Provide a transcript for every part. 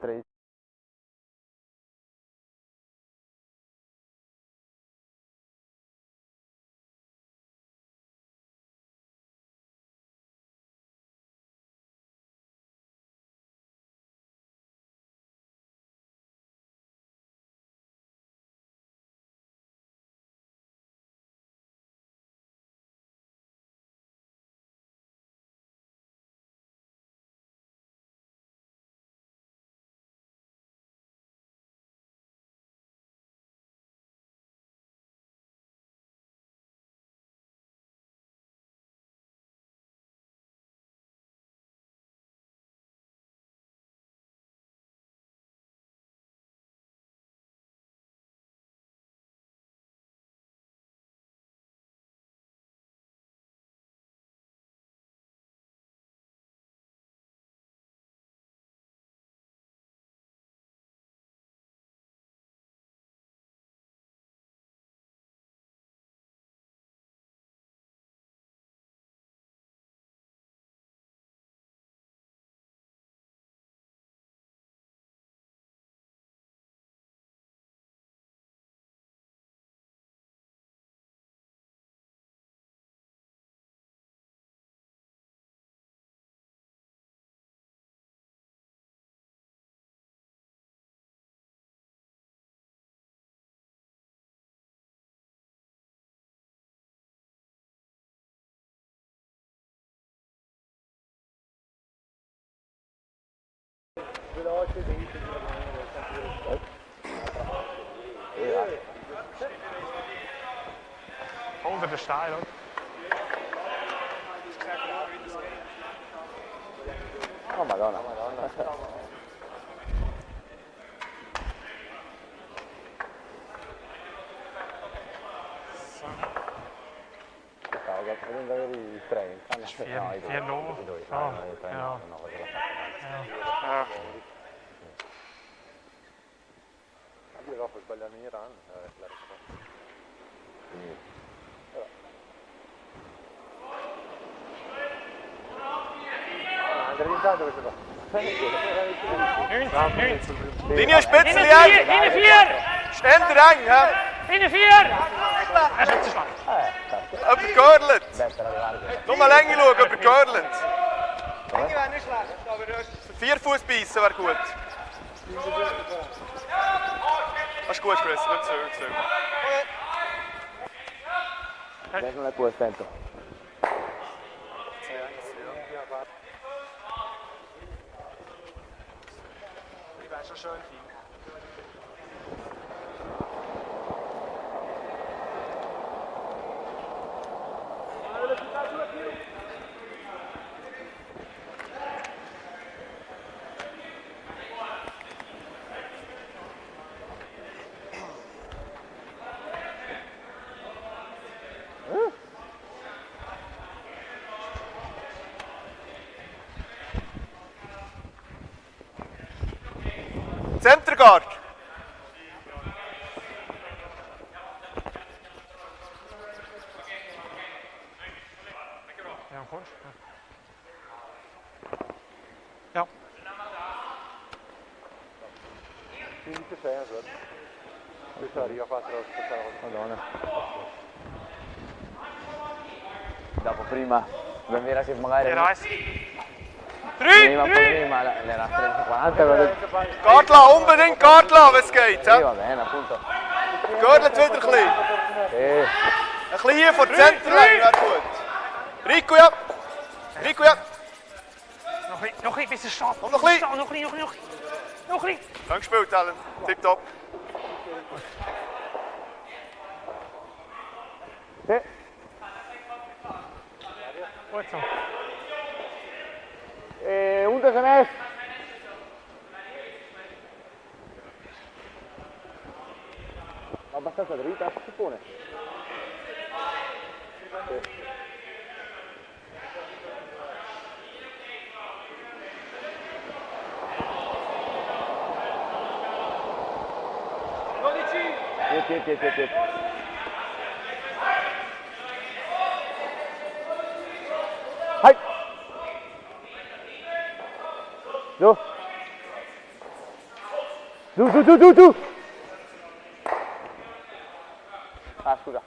3. Unter der Steil, oder? Oh Madonna, Madonna. I 3. Vier Loh. Ja. Io dopo sbagliare in Iran, Linie Spitze, Linie! Linie 4! Schnell eng, hä? Linie 4! Er ist nicht zu schwach. Jemand gehörlet. Nur mal Länge schauen, jemand gehörlet. Länge wäre nicht schlecht, aber 4 Fuß beißen wäre gut. Das ist gut, Chris. Nicht so. Adesso non è più attento. Die wäre schon schön fein. Centerguard. Ja, kommst du? Ja. Finite 6, guarda. Questa arriva 4 Madonna. Dopo prima, dobbiamo vedere se magari... Der Reis. Prima l'era 40. Gartla, unbedingt Gartla, wenn es geht. Sì, va bene, appunto. Gehörlet wieder ein bisschen. Sì. Ein bisschen hier vor der Centerline wäre gut. Rico, ja. Rico, ja. Noch ein bisschen Stopp. Noch ein bisschen. Noch ein bisschen. Schön gespielt, Alan. Tipptopp. Sì. Gut so. Unter SMS. Abbastanza dritta, si suppone. Sì. Hai! Giù! Du! Ah, scusa.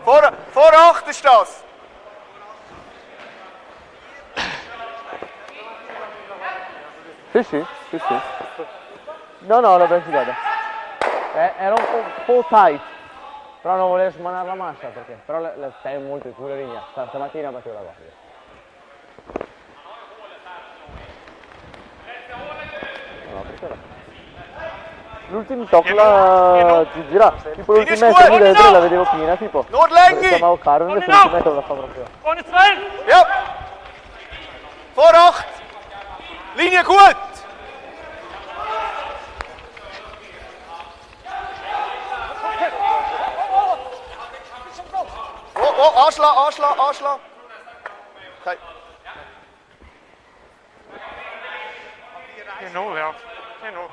Vor 8 ist das. Sì. No, l'ho girata. Era un po' tight, però non volevo smanare la mascia perché. Però stai molto in sulla linea. Stamattina facevo la guardia. L'ultimo tocco la gira, tipo l'ultima metro la vedevo piena, tipo. Chiamavo caro, invece l'ultimo metro la fa proprio. Ohne 12! Ja. Vor 8. Linie gut. Anschlag. Okay. 4-0, ja. 4-0.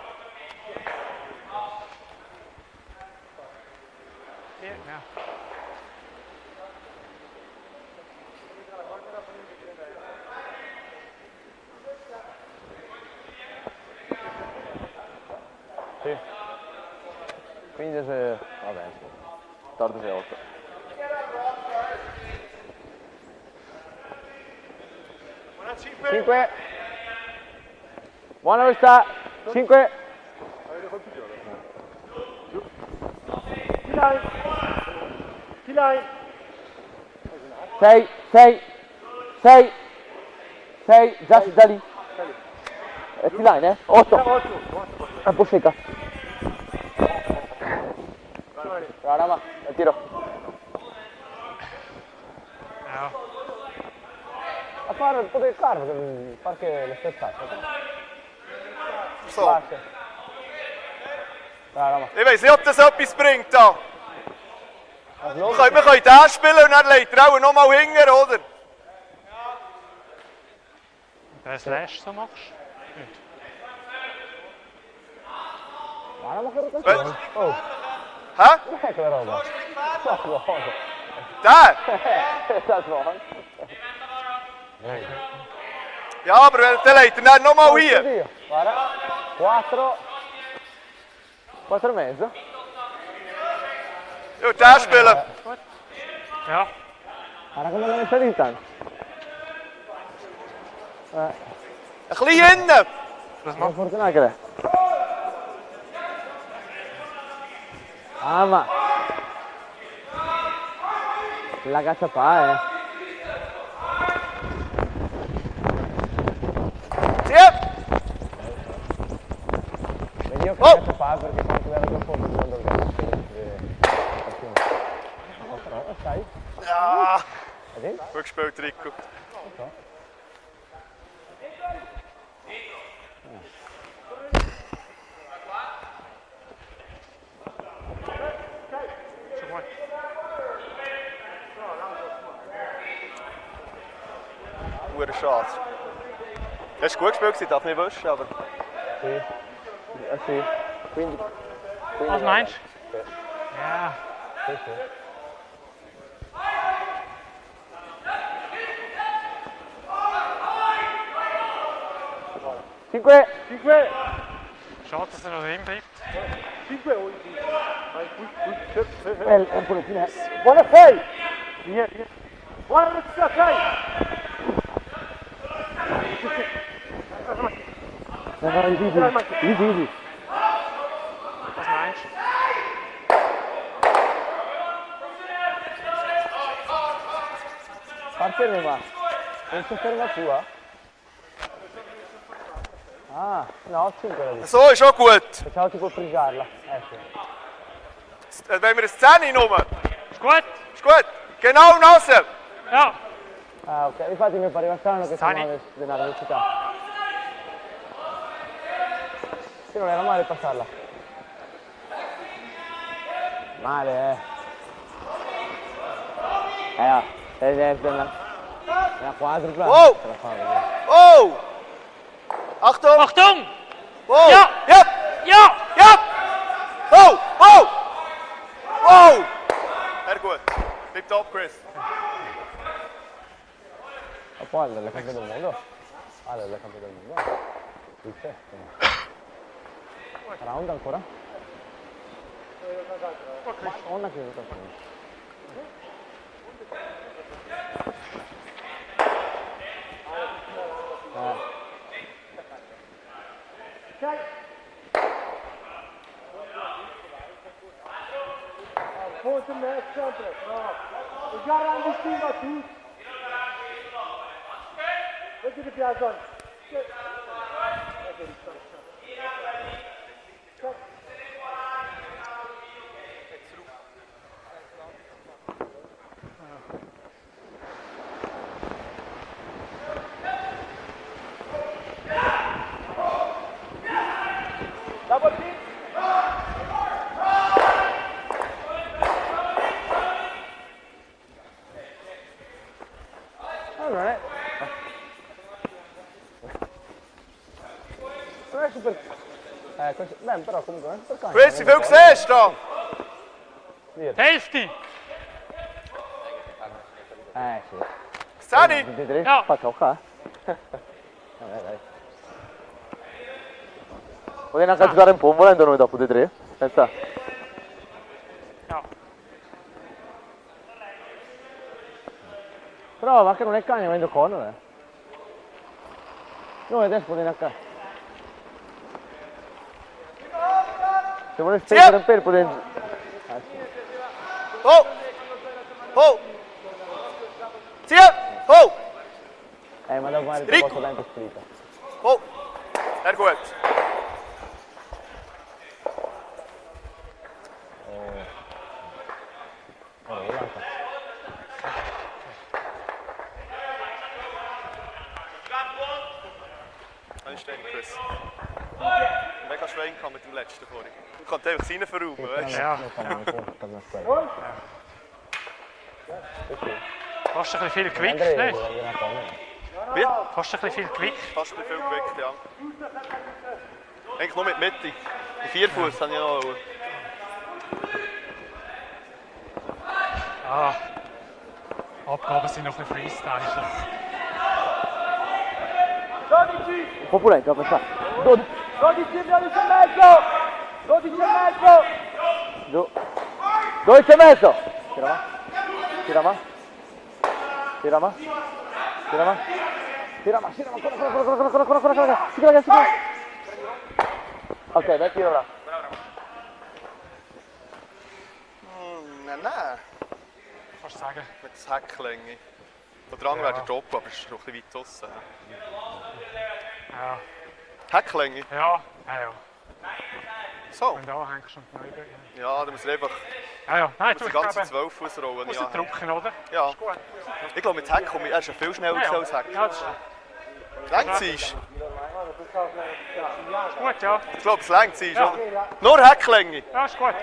Ja. Sì. Quindi se... vabbè, 14-8. Cinque. Buona velocità. 5. T-line. 6, già lì. T-line, 8. Un po' secca. Brava, ma tiro. Ja. A fare un po' del carro, perché le sterzate. So. Brava, ma. Ich weiss nicht, ob das etwas bringt da. Wir können den spielen und dann legt er auch noch mal hinten, oder? Wenn du das Lash so machst? Nicht. Ma non che rotazione. Oh. Hä? Che quella roba. Sta buono. Der? Sta buono. Ja, aber dann legt er dann noch mal hier. Guarda. 4 e mezzo. Ja, den spielen. Ja. Guarda come non è salita. Ein bisschen innen. Non fortunato che è. Ah, ma la caccia fa, Sì. Vedi io che caccia fa perché sono quello che fondo il gas. Stai? Ja. Vedi? Gut gespielt, Rico. Schade. Das war gut gespielt, ich darf nicht wischen, aber... Sì. Quindi Was meinst du? Ja. Sì. 5. Schade, dass er noch drin bleibt. 5 unten. Gut. Un pochettino. Buona 6. Hier. Buona velocità, 6. No, easy. Was meinst du? Fermi ma. Non si ferma tua? Ah, no, 5 da lì. So ist auch gut. Facciamo tipo frigarla. Sì. Wenn wir eine 10 nummer. Ist gut? Ist gut. Genau Nase. Ja. Ah, ok. Infatti mi pareva strano che Sani. siamo della velocità. Sì, non era male passarla. Male, è una quadrupla. Wow. Ce la fa, vedi. Oh! Achtung! Achtung! Wow! Ja! Ja! Ja! Ja! Oh! Sehr gut. Bleib top, Chris. E poi alle campioni del mondo. Alle campioni del mondo. Round ancora? Ma non è che Ponte me sempre, bravo. E garanti stima tu. Vedi che piazza. Double team. Non è super... questo... Beh, però comunque non è super carico. Questi viel gesehen, sta! Hälfte! Sì. Sani! 23? Ja. Faccio qua? Vabbè, dai. Potete anche giocare un po' volendo noi dopo dei 3? Pensa. Ja. Però va che non è cane, ma è corner. Noi adesso potete anche... Se volete spingere un pelo potete... Oh! Oh! Zia! Oh! Ma devo fare Rico. il posto dentro split. Oh! Sehr gut. Anständig, Chris. Mega Schwein gehabt mit dem letzten vorhin. Du kannst einfach rein verrauben, weißt du? Ja. Fast ein bisschen viel Gewicht, nicht? Wie? Fast ein bisschen viel Gewicht. Fast ein bisschen viel Gewicht, ja. Eigentlich nur mit Mitte. Die 4 Fuß habe ich noch. Ah. Abgaben sind noch ein bisschen Freestyle. Un po' pulento, per fare. 12. 12 e mezzo! 12 e mezzo! 12 e mezzo! Tira va. Tira va. Tira va. Tira va. Tira va. Corre. Sì, ragazzi. Ok, dai, tiro là. Nein. Kannst du sagen? Mit der Hecklänge. Der Drang wäre der Drop, aber es ist noch ein bisschen weit draussen. Ja. Hecklänge? Ja. Ja. So? Und da hängst du schon neu. Ja, da muss er einfach Ja. Nein, du die ganze 12 Fuß rollen. musst Ja. du drucken, oder? Ja. Ist gut. Ich glaube, mit Heck komme ich, er ist ja viel schneller Ja, als Heck. ja, das ist Längt siehst gut, ja. Ich glaube, es längt siehst Ja. oder? Nur Hecklänge. Ja, ist gut.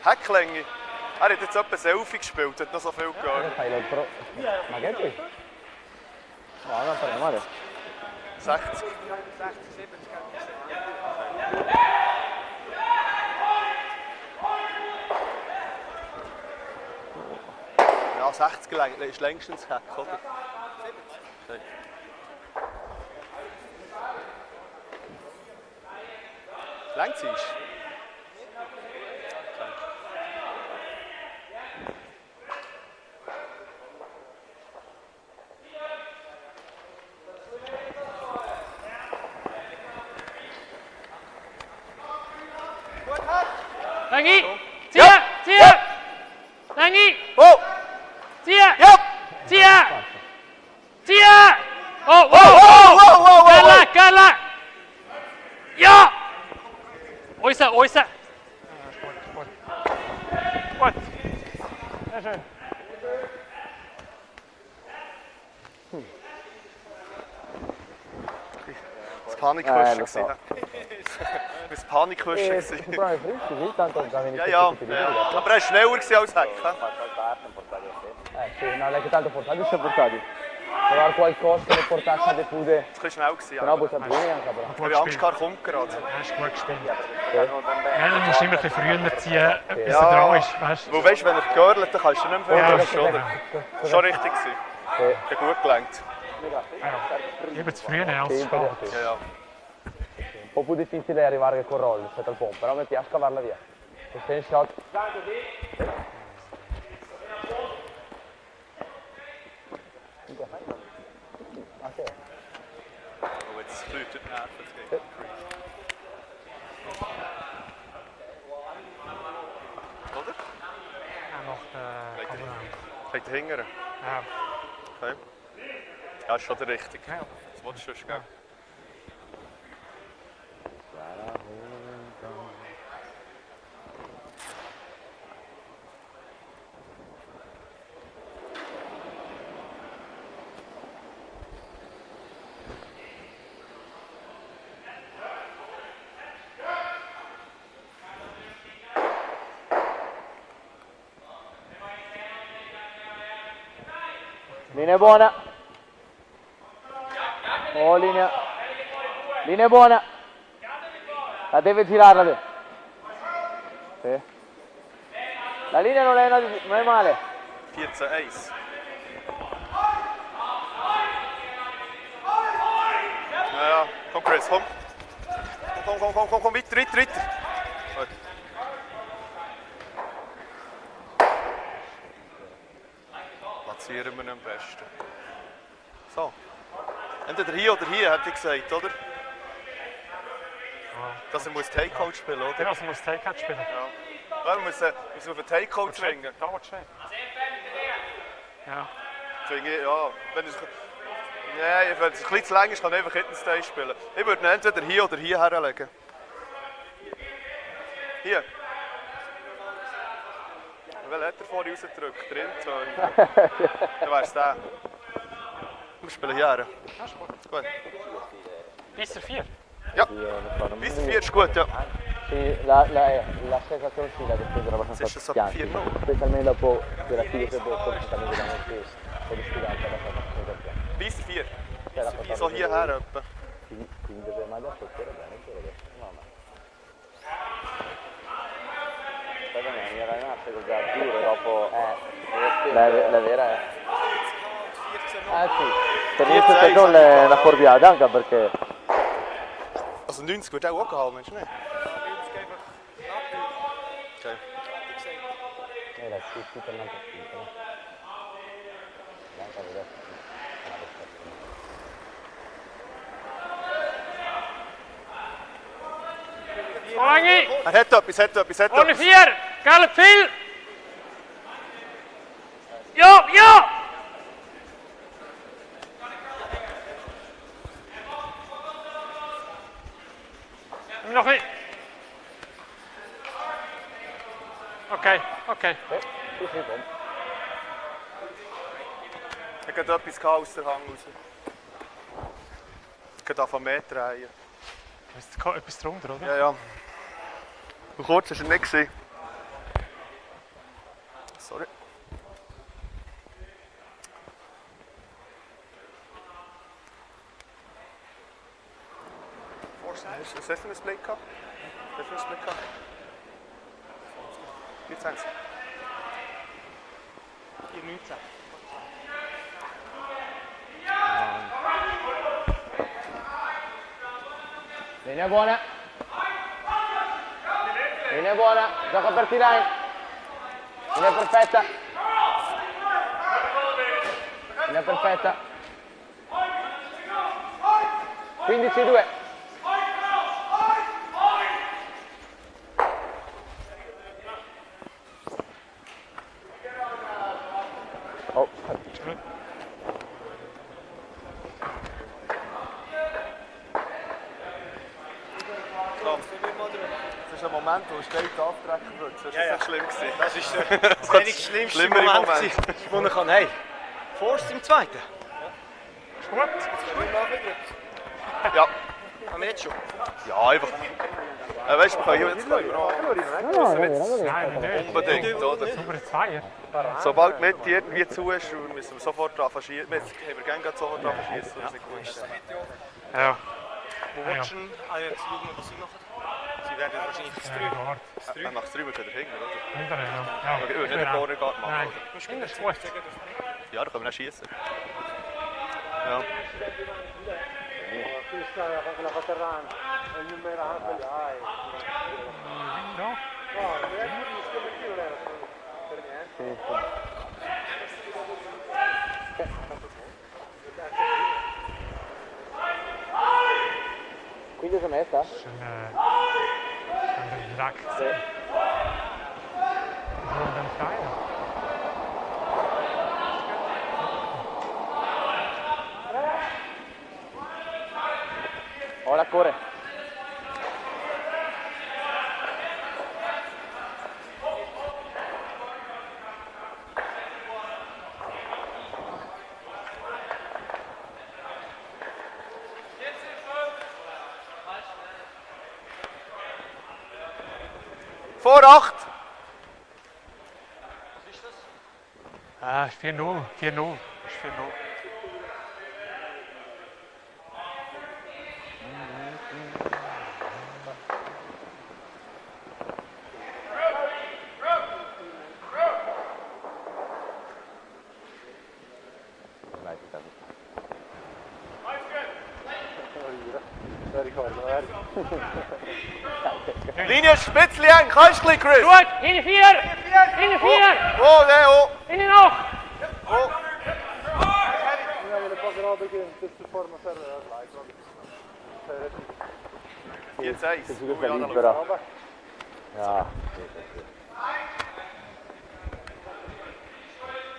Hecklänge. Er hat jetzt etwa Selfie gespielt, hat noch so viel gehört. Fai il pro... Ma che è questo? No, non parliamo male. 60. Ja, 60 ist längstens Heck, oder? 70. Längt siehst Langi! Zieher! Zieher! Langi! Oh! Zieher! Ja! Zieher! Zieher! Oh, Wow! Gala! Ja! Äußer! Gut. Sehr schön. Das Panikwürstchen lo so. gewesen. Das Panikwürstchen gewesen. Però è fresco, sì, tanto da venire Ja. Aber er war schneller gewesen als Heck. Sì, no, lei che tanto portati si è portati. Trovare qualcosa che le portasse alle fude. Das war schnell gewesen. Se no, poi sapere anche però. Ich habe Angst gehabt, er kommt gerade. Hast du gut gespielt. Ja, dann musst du immer ein bisschen früher ziehen, bis Ja. er dran ist. Weißt du? Weil weißt du, wenn er gegurlt, dann kannst du nicht mehr viel Ja, löschen, oder? Schon richtig gewesen. Sì. Che gut gelenkt. Lieber zu früh als zu spät. Ja, ja. Un po' più difficile arrivare col roll rispetto al pomp, però mi piace cavarla via. Sustain shot. Oh, jetzt flutet die Nerven. Jetzt geht Oder? Ja, noch Vielleicht hingern. Ja. Okay. Ja, ist schon der richtige. Ja. Das wolltest du schon, gell? Linea buona. Oh, linea. Linea buona. La deve girarla. Sì. La linea non è male. 14-1. Ja, ja. Komm Chris, komm. Komm, weiter. Gut. Platzieren wir ihn am besten. So. Entweder hier oder hier, hätte ich gesagt, oder? Dass er Takeout spielen muss, oder? Ja, also muss Takeout spielen. Ja. Ja, wir müssen auf den Takeout zwingen. Da wird schön. Ja. Zwingen, ja. Wenn es ein bisschen zu lang ist, kann er einfach hinten Stay spielen. Ich würde ihn entweder hier oder hier herlegen. Hier. Welchen hat er vorhin rausgedrückt? Drin, dann wäre es der. Wir spielen hier her. Ja, ist gut. Gut. Bis 4. Ja, bis 4 ist gut, ja. Sì, la sensazione sì, la difesa era abbastanza Sì, pianta, 4-0. specialmente dopo quella fine che dopo completamente da noi stessi, un po' di sfidata abbastanza pianta. Bis 4. C'era portato So hierher etwa. quindi deve mai da sotto, bene, no, ma. Poi mi era rimasto col azzurro dopo, la vera è. Ah sì, per me questa gol è una fuorviata, anche perché. Also 90 wird auch gehalten, meinst du nicht? Okay. La scritta per un'altra scritta, no? Orangi! Er hat etwas. Ohne 4! Gelb viel! Ja, ja! Noch ein. Okay. Sì, buon. Er hat etwas aus der Hand raus. Er kann von mehr drehen. Ist etwas drunter, oder? Ja, ja. Und kurz war er nicht gesehen. Sorry. Ist das für ein Split Cup? Wie sagen Sie? 4,19. Linea buona. Linea buona, gioca per T-line. Linea perfetta. Linea perfetta. 15-2. Oh. Das ist ein Moment, wo es steht aftrecken wird. Das war nicht schlimm gewesen. Das ist das wenigstens schlimmste Schlimmere Moment, Moment. wo ich kann. Hey, Forst im zweiten. Ist gut. Ja. Haben wir jetzt schon? Ja, einfach. Weißt du, wir können jetzt auch Nein, unbedingt, oder? Super Zweier. Sobald die Mitte irgendwie zu ist, müssen wir sofort dran schießen. Wir haben gerne sofort dran schießen, das ist nicht gut. Ja. Wo willst du jetzt schauen, was sie machen? Sie werden wahrscheinlich das drüben. Er macht es drüber wieder hinten, oder? Ja. Okay, nicht den Corner Guard machen. Nein. Oder? Hinter ist gut. Ja, da können wir auch schießen. Ja. Quindi si è messa? Rack. Golden Steiner. Ora corre. Vor 8! Ah, 4-0. 4-0. Ist 4-0. Linie Spitzli eng, kannst du ein bisschen, Chris? Gut, in die 4! In die 4! Oh, nee, oh. In die noch! Oh. Jetzt eins. Subito da libera. Ja.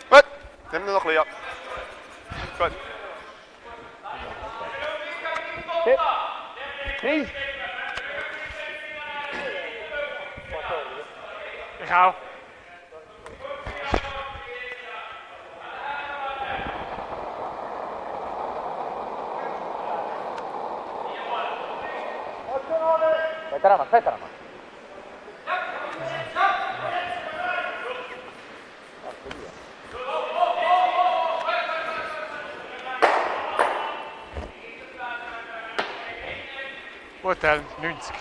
Gut, nehmen wir noch ein bisschen ab. Gut. Chris. Ich auch. Aspetta la mano. Waddell, 90.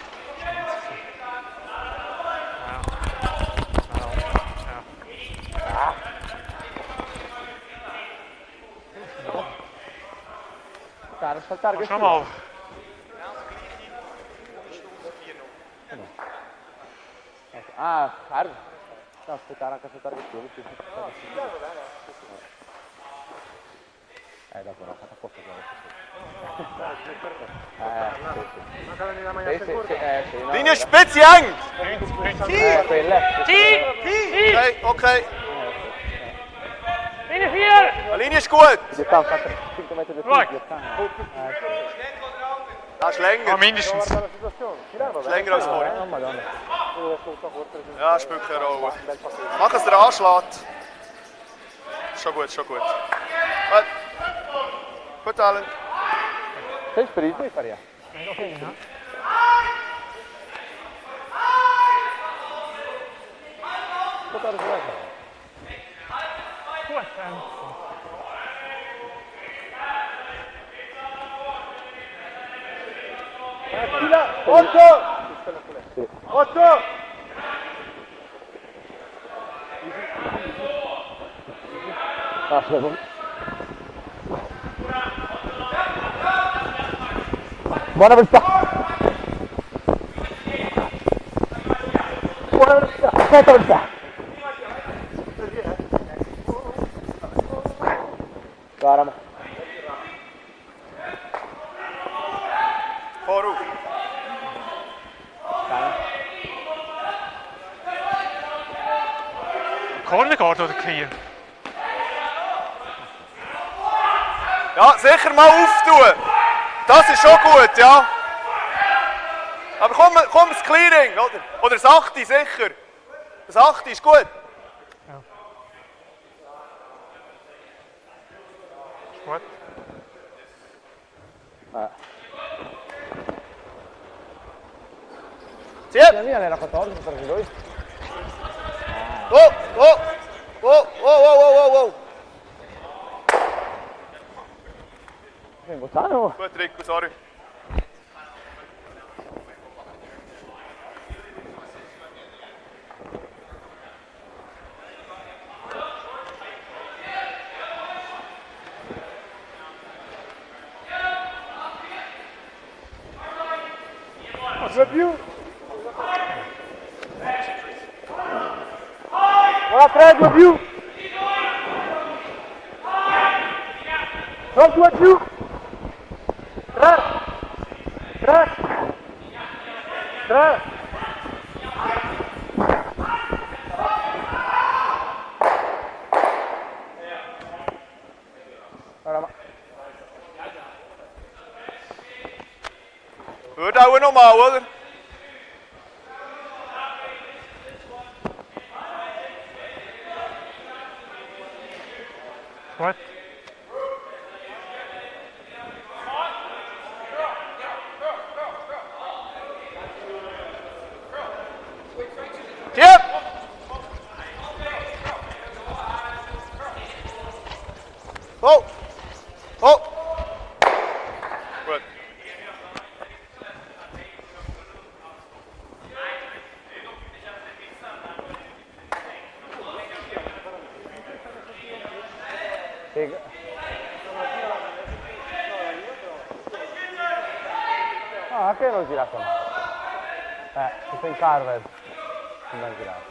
Saltare Schau mal. Ah, caro. No, aspettare anche saltare che tu. Dopo l'ho fatta apposta quella. Linie Spitz eng! Quelle. Okay, okay. In die 4! Die Linie ist gut. Die stanno 5 metri di Das ist länger. Mindestens. Das ist länger als vorher. Oh Madonna. Ja, spielt keine Rolle. Mach es dir anschlägt. Schon gut, schon gut. Gut. Gut, Alan. Sei spirito e faria. Gut. 8! 8! Buona velocità! Buona velocità! Aspetta velocità! Garama. Voorhoef. Corner geht oder clear? Ja, sicher mal auftun. Das ist schon gut, ja. Aber komm das Clearing, oder? Oder das 8 sicher. Das 8 ist gut. Ja. Ist gut. Zieh! La mia era 14 per lui. Oh, oh, oh, oh, oh, oh, oh. Sei Bozzano? Gut, Rico, sorry. Due più. Buona 3, 2 più. No, 2 più. 3. 3. 3. Würde auch nochmal, oder? Gut. Tipp! Oh! Oh! Gut. Ah, anche non girato. Si fa in carver. Non è girato.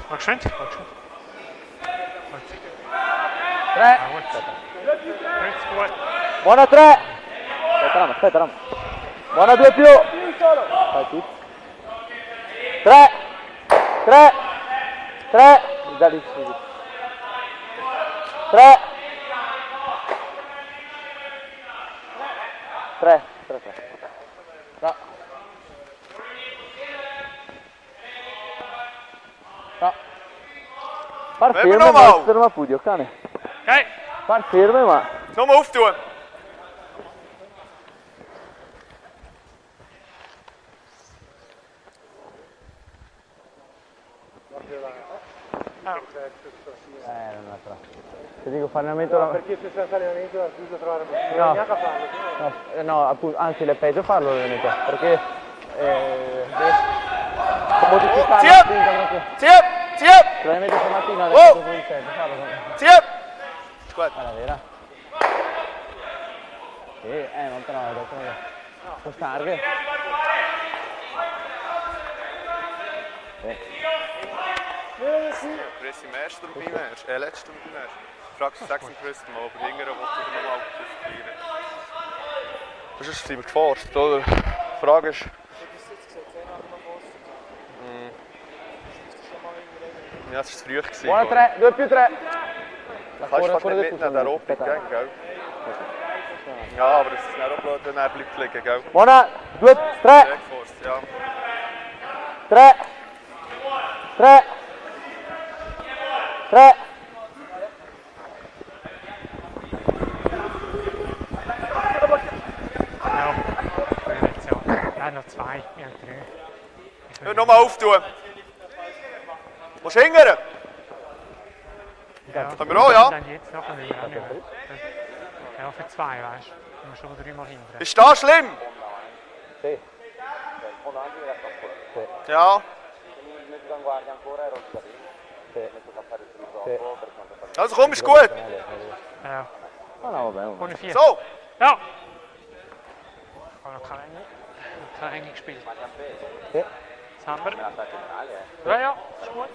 Mal geschwind. Mal geschwind. 3. Jetzt gut. Buona 3. Aspetta, Ram. Buona 2 più. Fai tu. 3. 3. 3. Da lì. 3. 3. 3. No. No. Far Wenn wir ferme, noch ma mal. ferma Pudio, cane. Okay. Far ferme, ma... Nochmal auftun. Non è troppo. Se dico fare allenamento... No, perché se fai allenamento è giusto trovare non No. neanche a farlo. No, appunto, anzi è peggio farlo l'allenamento, perché... modificare la Tiep! spinta proprio. Tiep! Tiep! L'allenamento stamattina ho Oh! detto come sempre, farlo. Tiep! Gut. È la vera. Sì, non te l'ho detto. Può stare. Press im ersten und beim ersten. Letzten und beim ersten. Fragst du 36 Mal, aber hingern willst du nochmal aufklären. Sonst sind wir geforst, oder? Die Frage ist... Ja, es war zu früh gewesen. Buona 3, 2 più 3. Kannst du fast nicht mitnehmen, der Rot bleibt gell? Ja, aber es ist auch blöd, wenn er bleibt liegen, gell? Buona 2, 3, Sehr geforst, ja. 3, 3, 3. Ja. Jetzt ja. Ja, noch 2. Ja, 3. Ja, nochmal auftun. Willst du hingern? Ja. Können wir auch, ja? Dann jetzt noch ein bisschen. Ja, für 2, weißt du. Du musst schon 3 Mal hindern. Ist das schlimm? Sì. Ja. Sì. Also komm, ist gut. Ja. No, no, vabbè. Ohne 4. So. Ja. Ich habe noch keine Enge gespielt. Sì. Jetzt haben wir. Ja, ja, ist gut.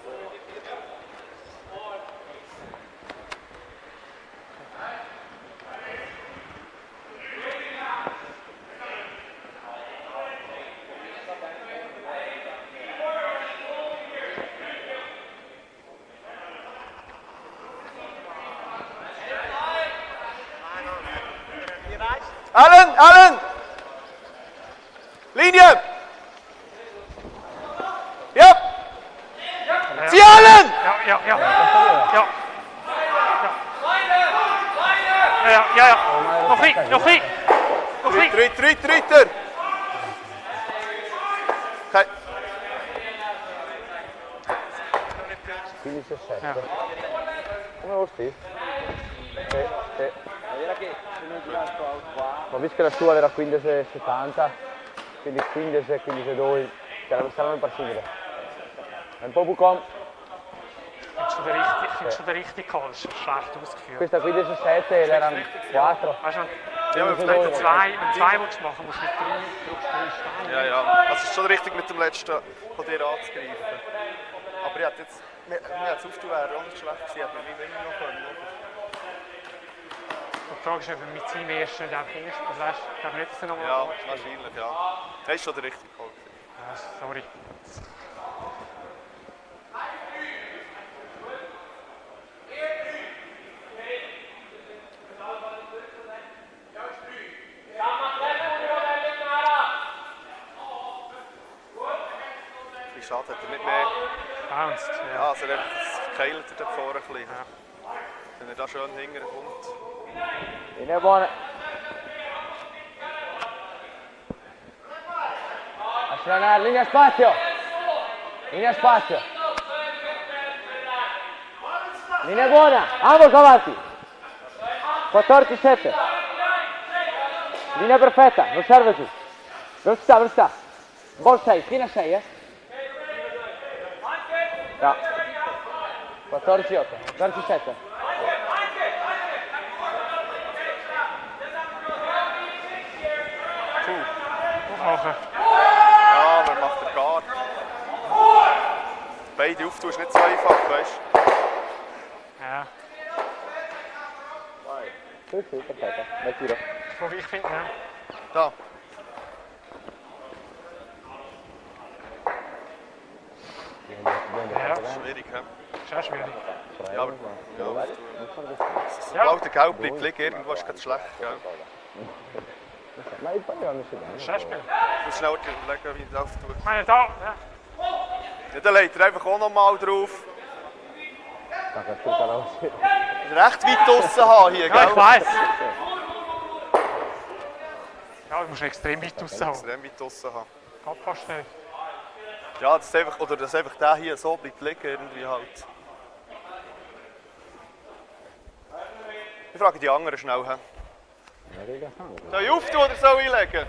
Allen! Linie! Ja! Zieh Allen! Ja. Ja. Ja. Nog niet. Dritter! Okay. 15-7. Come lo Steve? Sì. Ma visto che la sua era 15-70, quindi 15-2, saranno impossibile. Ein po' bucom. Ich finde schon der richtige Call, ist schlecht ausgeführt. Questa 15-7 erano 4. Weißt du, Ja, Wenn wenn du Wenn du zwei willst machen, musst du mit 3 drückst 3 Steine. Ja, ja. Das ist schon richtig mit dem letzten von dir anzugreifen. Aber ich hätte jetzt, mir hat es aufgetan, wäre auch nicht schlecht gewesen, hätte man nicht noch können. Und die Frage ist, ob wir mit seinem ersten nicht einfach erst, also weißt, ich glaube nicht, dass er nochmal Ja, wahrscheinlich, ja. Das ist schon der richtige Call. Ja, sorry. Wie schade, hat er nicht mehr. Bounced, Ja, ja. also er verkeilt er dort vorne ein bisschen. Wenn er da schön hinterher kommt. Linea buona. Schwaller, linea spazio. Linea spazio. Linea buona. Vamos avanti. 14-7. Linea perfetta, non serve più. Velocità, velocità. Ball 6, fino a 6, Ja. 14-8. 14-7. Aufmachen. Ja, wer macht er gar? Beide auftun ist nicht so einfach, weißt du? Ja. Sì, sì, perfetto. Vai tiro. Wobei ich finde, ne? Da. Ja, Schwierig, hä? ist auch schwierig. Ja, aber ja, auftun. Ja. Sobald der Gelb bleibt liegen, irgendwo ist es gerade schlecht, gell? Ma il pallone non si dà. Das ist auch schwierig. Du musst schnell überlegen, wie ich das auftue. Ich meine, da, ja. Ja, dann legt er einfach auch noch mal drauf. Sta tutta la uscita. Recht weit draussen haben hier, Ja, ich gell? weiss. Ja, du musst extrem weit raushauen. Extrem weit draussen haben. Geht fast nicht. Ja, das einfach, oder dass einfach der hier so bleibt liegen, irgendwie halt. Ich frage die anderen schnell. He. Soll ich auftun oder soll ich einlegen?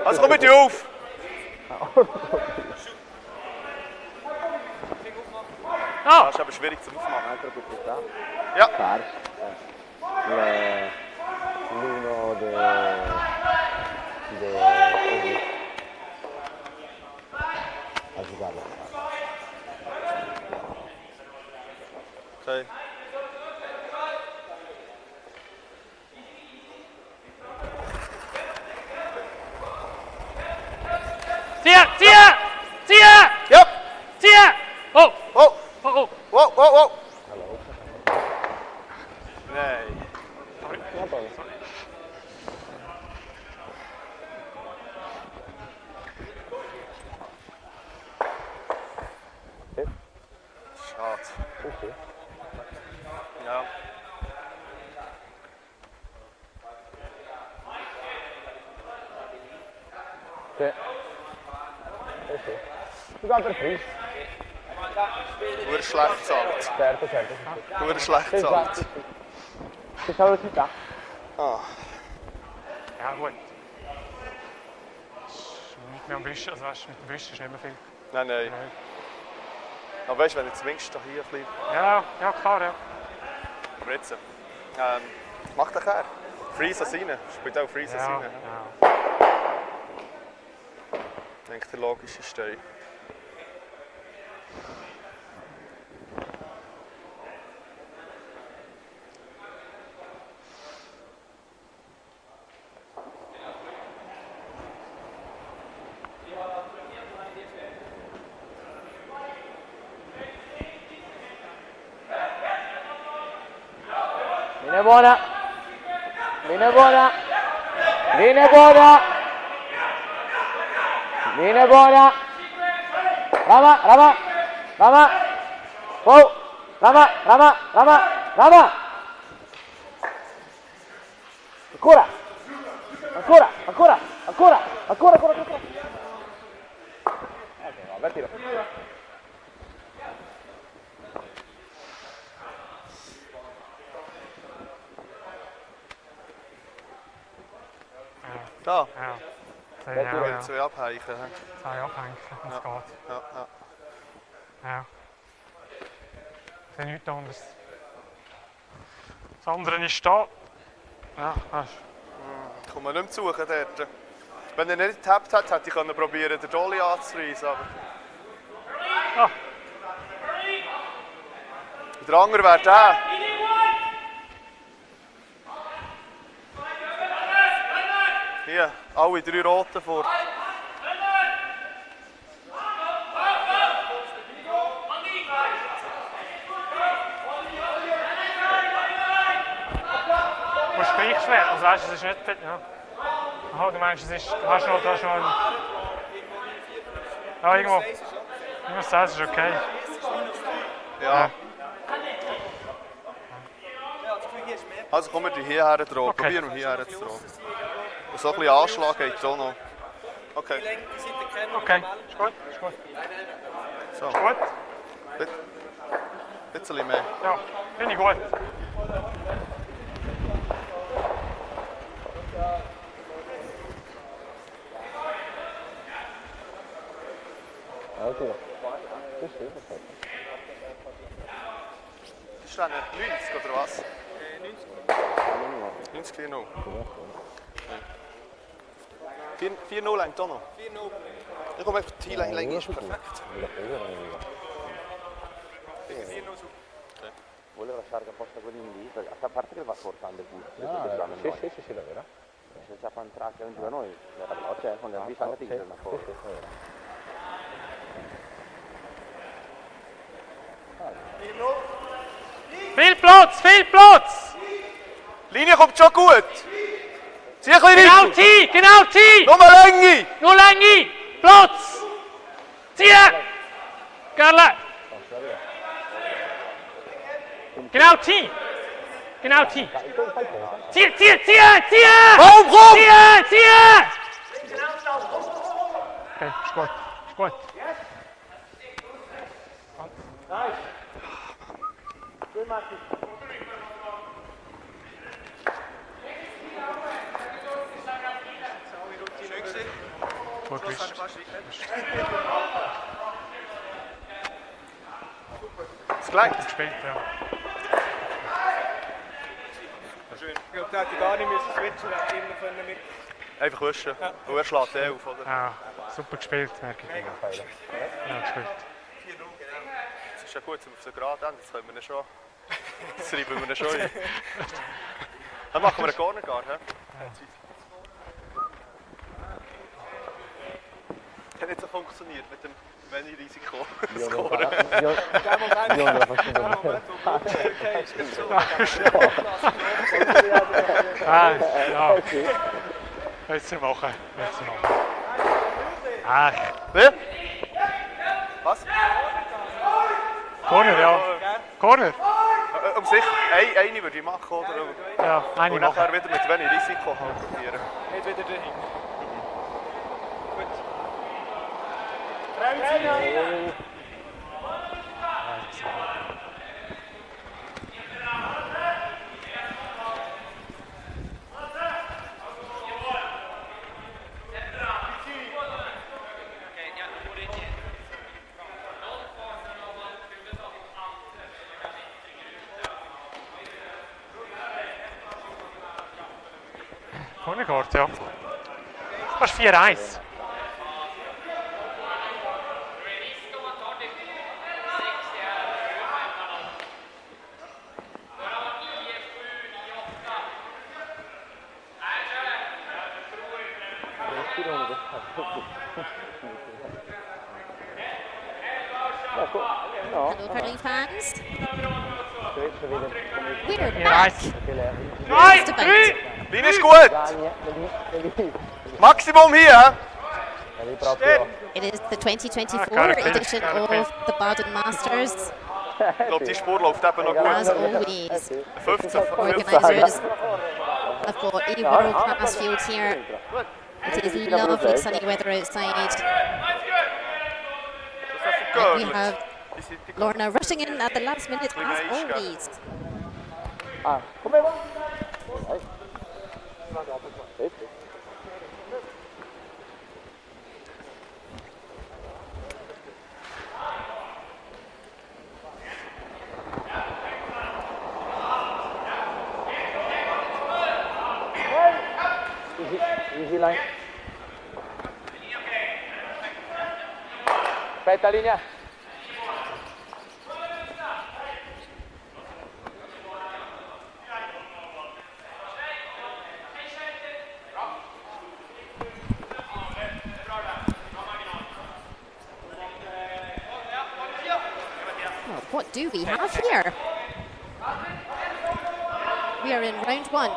Also komm mit dir auf! Ah! Das ist aber schwierig zu aufmachen. Ja. Ja. L'uno de a giocare. Okay. Ziehe! Ziehe! Ziehe! Ja! Ziehe! Oh! Oh! Oh! Oh! Wow, wow, wow! Nein. Schade. Ja. Sì. Sì. Sogar per Chris. Nur schlecht zahlt. Certo, certo. Sì. Nur schlecht Esatto. zahlt. Questa velocità. Ah. Ja, gut. Nicht mehr am Wischen, also weißt, mit dem Wischen ist nicht mehr viel. Nein, nein. Nein. Aber weißt du, wenn ich zumindest hier ein bisschen. Ja, ja, klar, ja. Aber jetzt. Mach den her. Freeze rein. Spielt auch Freeze Ja, rein. ja. Ich denke, der logische Stein. Linea buona. Linea buona. Linea buona. Linea buona. Rama, Rama. Rama. Oh. Rama, Rama, Rama, Rama. Ancora. Ancora, ancora, ancora, ancora, ancora, ancora. Ok, vabbè, tiro. Da. Ja. Ja, ja. 2 abheichen. 2 abhängen, das geht. Ja, ja. Ja. Ich sehe nichts anderes. Das andere ist da. Ja, weißt du. Ich komme nicht mehr zu suchen dort. Wenn er nicht getappt hat, hätte ich probieren, den Dolly anzureisen. Aber Ah. der andere wäre der. Hier, alle 3 Roten vor. Du musst gleich schwer, also weißt du, es ist nicht... Ja. Aha, du meinst, du hast noch einen... Ja, irgendwo. Minus 6 ist okay. Ja. Also kommen wir hierher drauf. Okay. Probieren wir hierher zu drauf. Und so ein bisschen Anschlag geht auch noch. Okay. Okay, ist gut, ist gut. So. Ist gut? Ein bisschen mehr. Ja, finde ich gut. Okay. Das ist perfekt. Das ist dann 90 oder was? 90 4-0. 4-0 längt auch noch. 4-0. Ich komme einfach, die Länge ist perfekt. 4-0 super. Volevo lasciare apposta quelli lì, perché a parte che va portando il bus. Sì, davvero. Se c'è un track che non giù a noi, era veloce, quando abbiamo visto anche una cosa. Viel Platz, viel Platz! Linie kommt schon gut. Zieh ein bisschen Genau rein. T, genau T! Nur Länge. Nur Länge! Platz! Zieh! Carla! Genau T! Genau T! Zieh, zieh, zieh, zieh! Komm, komm! Zieh, zieh! Okay, ist gut, ist gut. Gut gewischt. Es gelangt. Gespielt, ja. Ich glaube, der hätte gar nicht müssen switchen, der hätte immer können mit. Einfach wischen. Und er schlägt 11, oder? Ja, super gespielt, merke ich. Ja, gespielt. Das ist ja gut, auf der Gerade Ende. Jetzt können wir ihn schon. Jetzt reiben wir ihn schon ein. Dann machen wir einen Corner gar, hä? Das hat nicht so funktioniert mit dem wenig Risiko. Ja. Besser machen, besser machen. Ach, Wie? Was? Corner, ja. Corner? Um sich eine würde ich machen, oder? Ja, eine Und machen. nachher wieder mit wenig Risiko halt probieren. Nicht wieder dahin. Cornerkart, ja. Das ist 4-1. Hello, curling fans. We're 4-1. back. Nein, It's 3! Linie ist gut! Maximum hier, hä? It is the 2024 gotta finish, edition gotta of the Baden Masters. Ich glaube, die Spur läuft eben noch As gut. always, 15. organisers have got a world-class field here. It is lovely sunny weather outside. And we have Lorna rushing in at the last minute as always. Come va? line. Aspetta linea. What do we have here? We are in round 1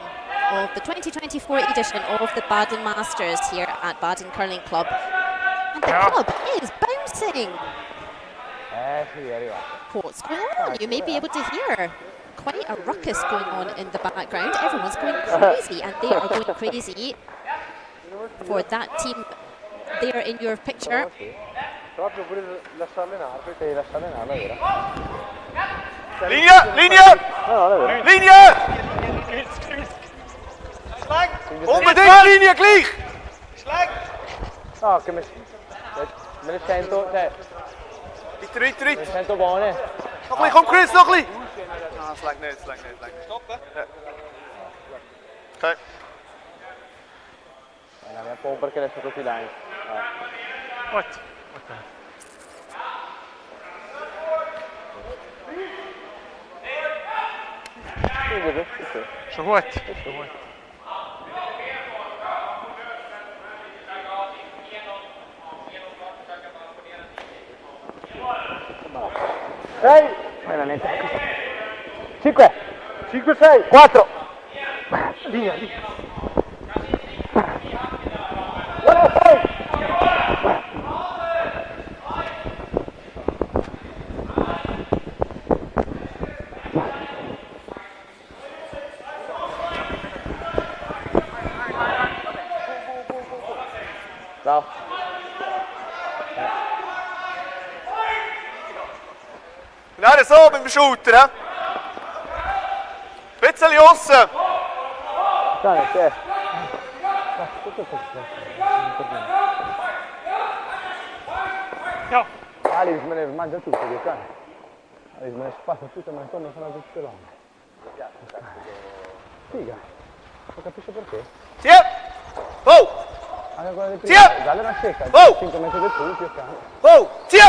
of the 2024 edition of the Baden Masters here at Baden Curling Club. And the club is bouncing. What's going on? You may be able to hear quite a ruckus going on in the background. Everyone's going crazy, and they are going crazy for that team there in your picture. Linea! Linea! Linea! Unbedingt Linie gleich! No, che me ne sento, cioè, Weiter, weiter, me ne weiter! sento buone. Noch ein bisschen, komm Chris, noch ein bisschen! Ah, es langt nicht, es langt nicht, es langt nicht. Stoppen? Ja. Okay. La mia pompa perché adesso tutti line. What? Schon gut. Schon gut. Sei! 5! 5, 6! 4! Linea, linea! 6! Bravo. Nein, so mit dem Shooter, he? Ein bisschen aussen! Dai, sì. Ja. Alice me ne mangia tutto, che cane. Alice me ne spazza tutto, ma intorno sono tutte lunghe. Figa. Non capisco perché. Sì! Oh! Anche quella del Sì! primo, dalle una secca, Oh! 5 metri del tuo, più cane. Oh! Sì!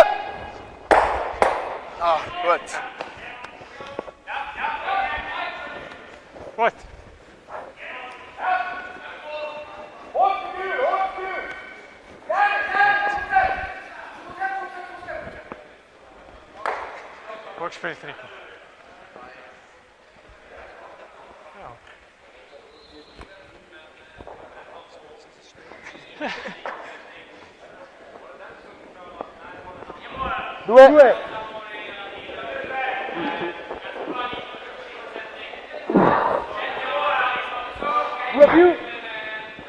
Ah, gut. Gut. Gut gespielt, Rico. Ja. Due!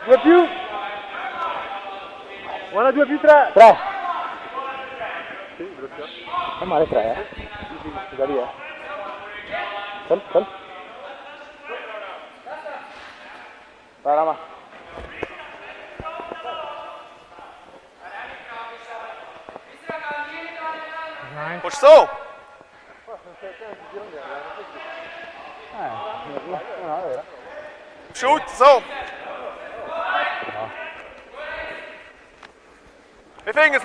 Due più! Buona 2 più 3! 3! È male 3, da lì, Come? Vai, Rama. Kommst du so? No, è vero. Shoot, so! Ich finde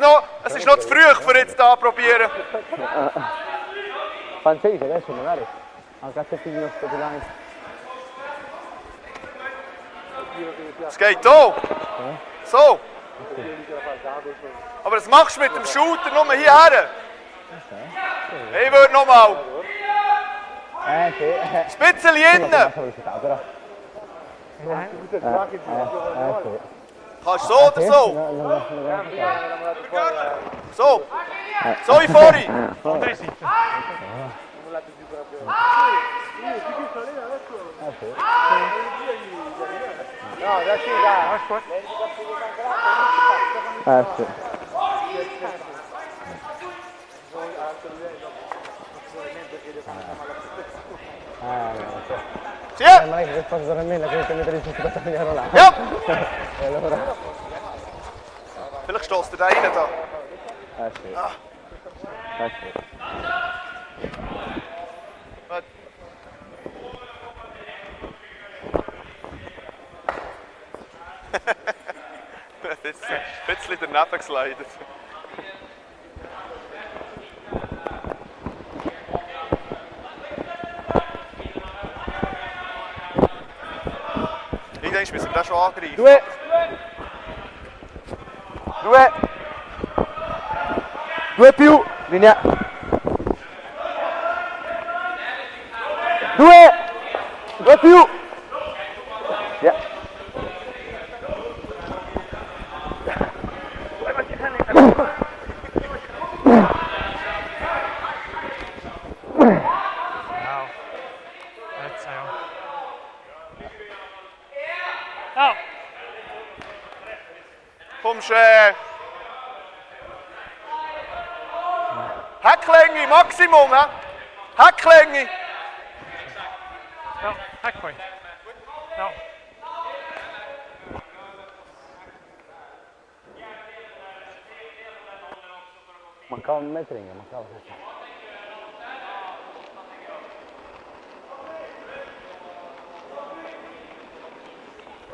es ist noch zu früh für jetzt da probieren. Francese adesso magari. Anche a settino line. Es geht auch. So. Aber das machst du mit dem Shooter nur hierher. Ich würde nochmal. Sì. Spitzel innen. Però. Sì. Kannst du so oder so? So. So wie vorhin. Andere Seite. No, da sì, dai. Sì. Sì. Ma lei che faccio veramente che mi mettere in questa maniera là. Ja. E allora. Vielleicht stößt er da rein da. Sì. Sì. Gut. bisschen daneben geslidet. Irgendwann müssen wir den schon angreifen. Due! Due! Due più! Linea! Due! Due più! Yeah. Wow. That's Oh! Kommst Hecklänge, Maximum, hä? Hecklänge! Ja, Heckpoint. Ja. Mancava un metrinho, mancava questo.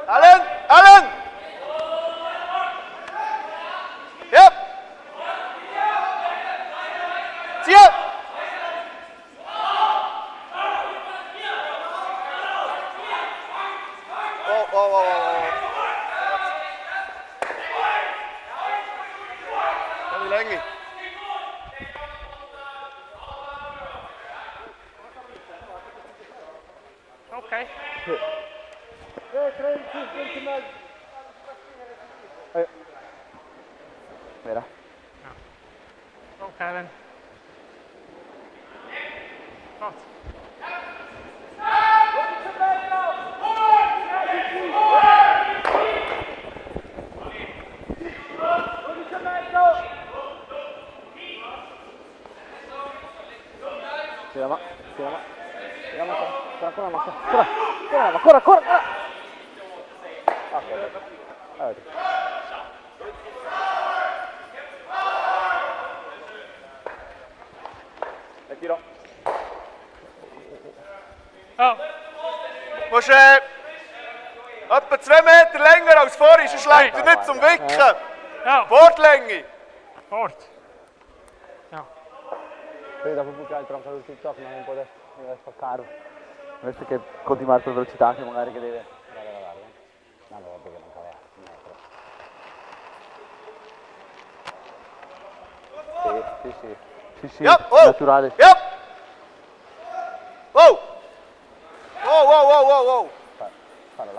Allen! Allen! Yep! Zieh! Oh. Die Länge. Okay. Mira. Okay then. Wat? Corra! Ok. E tiro. Oh. Musst etwa 2 Meter länger als vorher, sonst reicht er nicht zum Wicken. Ja. Bordlänge. Fort. Ja. Quindi dopo più che altro anche velocità, non un po' deve spaccare. Invece che continuare per velocità che magari che deve lavorare. No, perché non cavea. Sì, Yep. Oh. naturale. Yep. Wow.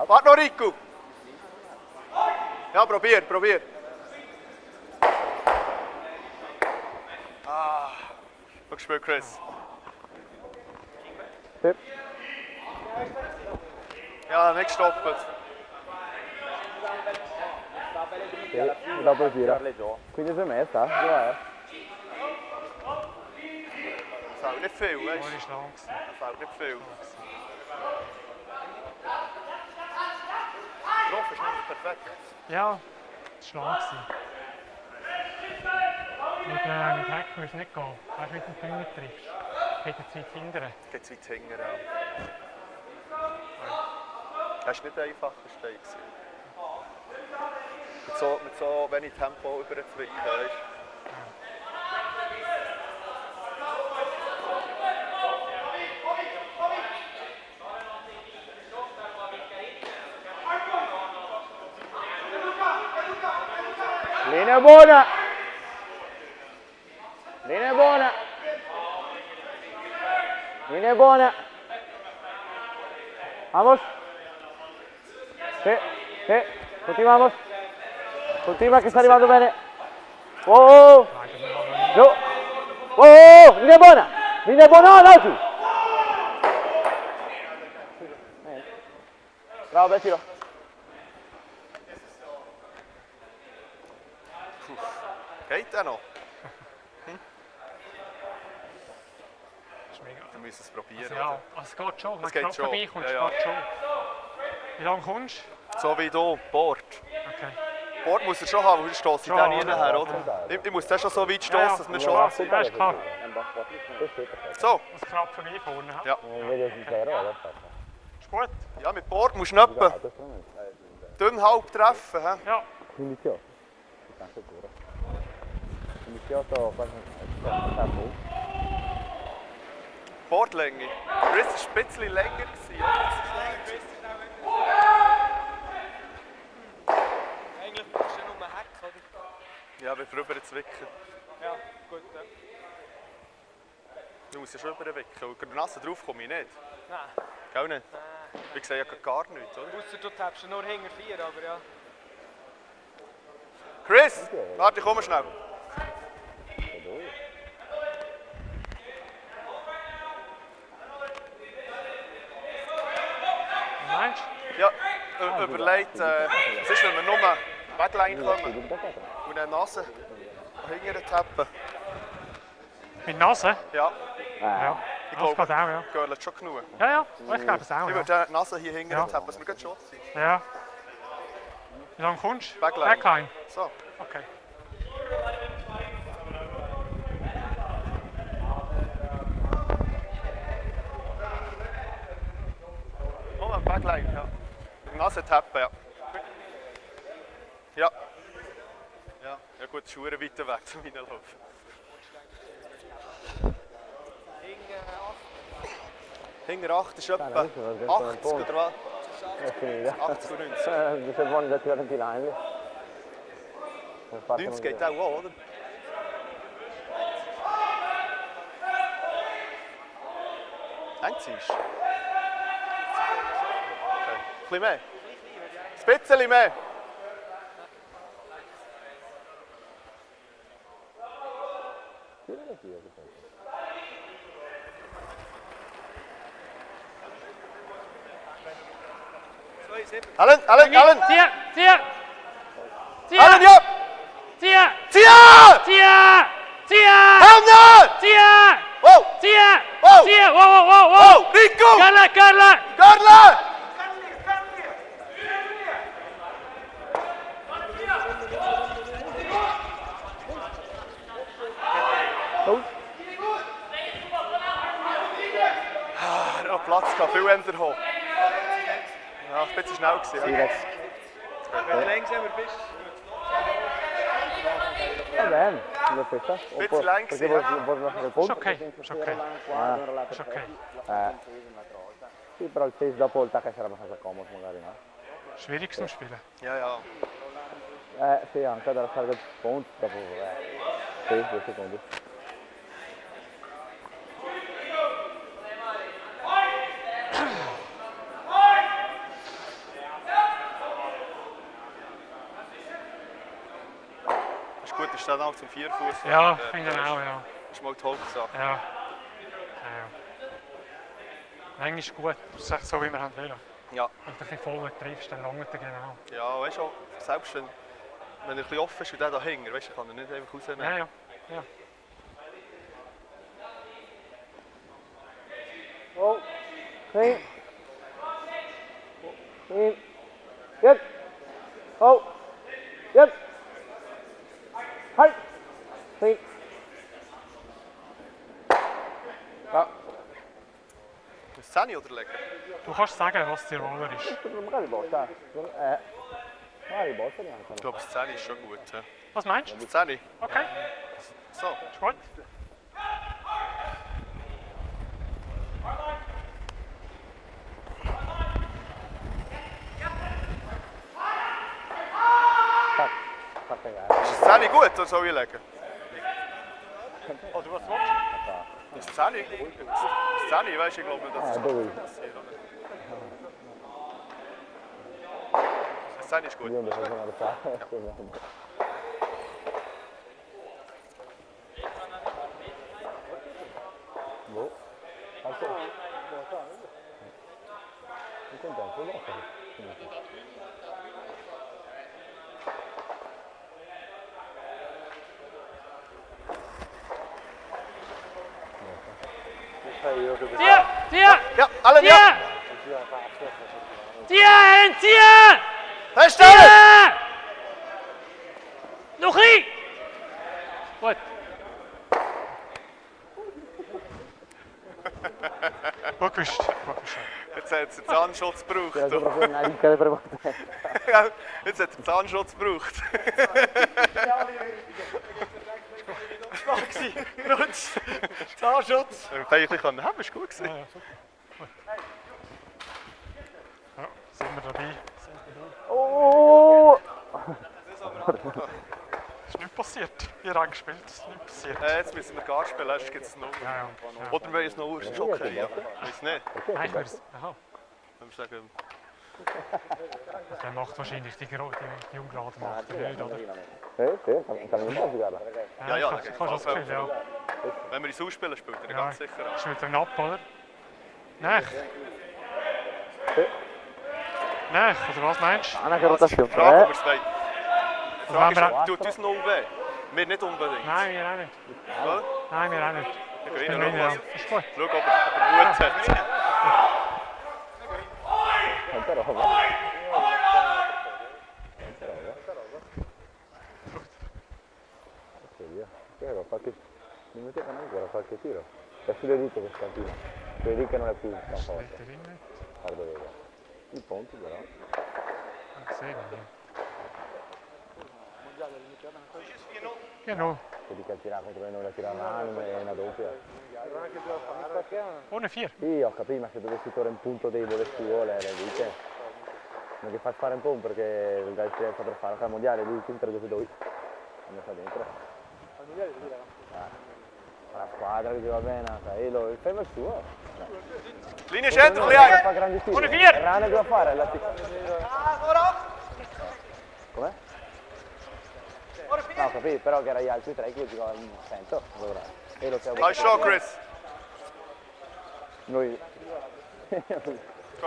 Warte noch, Rico. Ja, probier. Gut gespielt, Chris. Sì. Ja, nicht gestoppt. Sì, dopo il giro. Quindi per me sta, dov'è? Das fällt nicht viel, weißt Mooi du? Schlag. Das fällt nicht viel. Getroffen ist nicht perfekt. Ja, das war Schlag. Mit Heck wirst du nicht gehen. Wenn du mit dem Finger triffst, geht er zu weit hindern. Geht zu weit hinten, ja. Das war nicht einfach, das war mit so wenig Tempo überzwicken, weißt du? Linea buona! Linea buona! Vamos! Sì, continuamos! Continua che sta arrivando bene! Oh! Giù! Oh! Linea buona! No, giù! Bravo, bel tiro! Geht der noch? Das ist mega. Wir müssen es probieren. Ja, also es geht schon. Wenn Es du geht knapp schon. vorbeikommst, Ja. geht schon. Wie lange kommst Oder? So wie hier, Bord. Okay. Bord muss er schon haben, weil sonst stößt ich Schon, den nie oder? nachher, oder? Ich muss den schon so weit stoßen, dass wir schon... Ja, ist klar. So, Das knapp vorbei vorne. ja. Ist gut. Ja, mit Bord musst du nicht etwa dünn halb treffen. He? Ja. 15,8. Ci sta sicuro. 15,8 quasi sta gut. Bordlänge. Chris war ein bisschen länger, oder? Eigentlich ist ja nur ein Hack, oder? Ja, wir rüber zu wicken. Ja, gut. Ja. Du musst ja schon rüber wicken. Und der Nasse drauf komme ich nicht. Nein. Gell nicht? Nein. Ich sehe ja gar nichts, oder? Ausser du tappst nur hinter 4, aber ja. Chris! Warte, ich komme schnell. Meinst Ja, überlegt, was ist, wenn wir nur Backline kommen und eine Nase hinterher tappen? Mit Nase? Ja, Ja. ich Das geht glaube, auch, ja. Görlet schon genug. Ja, ja. Ich glaube es auch, Ich ja. würde die Nase hier hinterher Ja. tappen, dass wir gut Schutz sind. Ja. Wie lange kommst du? Backline. Backline. So. Okay. Moment, Backline, ja. Die Nase tappen, ja. Ja. Ja gut, das ist verdammt weiter weg zum Reinlaufen. Hinter 8 ist etwa 80 oder was? È finita. 80 oder 90. Se vuoi da tirare in line. 90 geht auch, oder? Einziehst. Okay. Ein bisschen mehr. Ein bisschen mehr. Allen! Tier! Tier! Tier! Allen, ja! Tier! Tier! Tier! Tier! Hände! Tier! Wow! Tier! Wow! Tier! Wow, wow, wow, wow! Wow! Nico! Karla, Karla! Garle! Ah, er hat Platz gehabt, viel Ender hoch. Ja, ein bisschen schnell gewesen. Ja. Wenn du langsamer bist, Va bene, l'ho fatta. Bisschen lang Perché gewesen. vuoi mettere il polso? Ist okay, ist okay. Ist okay. Sì, però il pace dopo il tacca sarà abbastanza comodo magari, no? Schwierig zum Spielen. Ja, ja. Sì, anche dalla targa di punti, dopo, sì, 2 secondi. Ist gut, ist dann auch zum Vierfuß. Ja, finde ich auch, ja. Ist mal die Hauptsache. Ja. Ja. Länger ist gut, das ist echt so, wie wir haben wollen. Ja. Wenn du ein bisschen voll triffst, dann langt er genau. Ja, weißt du, selbst wenn er ein bisschen offen ist und der da hängt, weißt du, kann er nicht einfach rausnehmen. Ja, ja. Ja. Oh, clean. Clean. Jetzt. Oh. Jetzt. Halt. Clean. Ja. Ist 10 oder legen? Du kannst sagen, was die Roller ist. Magari bossa. Magari bossa neanche. Ich glaube, das 10 ist schon gut. Ja. Was meinst du? Das 10? Okay, So. ist gut. Fa cagare. Ist das 10 gut oder soll ich legen? Oder was willst du? Ist das 10? Das 10, weißt du, ich glaube nicht, dass das dove? passiert. Das 10 ist gut. Io non so suonare fa. Boh. Alto. Mi contento dopo. Tier! Tier! Ja, alle ja! Tier! Tier! Tier! Feststellen! Tier! Noch ein! Gut. Gut gewischt. Gut gewischt. Jetzt Jetzt hat er Zahnschutz gebraucht. Era proprio una ricca di prepotenza. Ja, jetzt hat er Zahnschutz gebraucht. Das war Rutsch. Zahnschutz. Wenn ich ein bisschen haben, ist gut gewesen. Ja, super. Gut. Ja, sind wir dabei. Oh! Ist nichts passiert. Ihr habt gespielt, ist nichts passiert. Jetzt müssen wir Gas spielen, sonst gibt es noch. Ja, ja. Oder wenn es noch ist, ist okay. Ja. Weiß nicht. Nein, ich würde aha. Wenn wir sagen, Der macht wahrscheinlich die Junggrade macht er nicht, oder? Kann ich nicht sogar. ja, Kannst du das Gefühl, ja. wenn wir ins Ausspielen, spielt er Ja, ganz sicher an. ist mit dem ab, oder? Nein. Nein, oder was meinst du? Anche rotazione. Frage, ob wir es wollen. Die Frage wir ist, tut uns noch weh? Wir nicht unbedingt. Nein, wir auch nicht. Oder? Nein, wir auch nicht. Wir Ich gehen bin rein, wieder. schau, Ist gut. ob er Mut hat. Però qualche minuto non ancora qualche tiro. È sulle dita che continua. Sulle dita non è più tan forte. Steht drin nicht. Guarda vedi. I ponti però. Gesehen, ja. Genau. Se di tirare contro noi la tirare un'anima e una doppia. Ohne 4. Sì, ho capito, ma se dovessi tornare un punto debole suo, le dite. Non che fa fare un po' perché il Gaissi sta per fare al mondiale, lui il 3-2-2. Non sta dentro. La squadra che va bene, sai, il tema è suo. Linie scendere, ein bisschen. Fa grandi tiri. Ohne 4. Rane deve fare la Com'è? No, ho capito, però che era gli altri tre che io giocavo in centro, allora. E lo siamo. Nice shot, Chris. Noi Go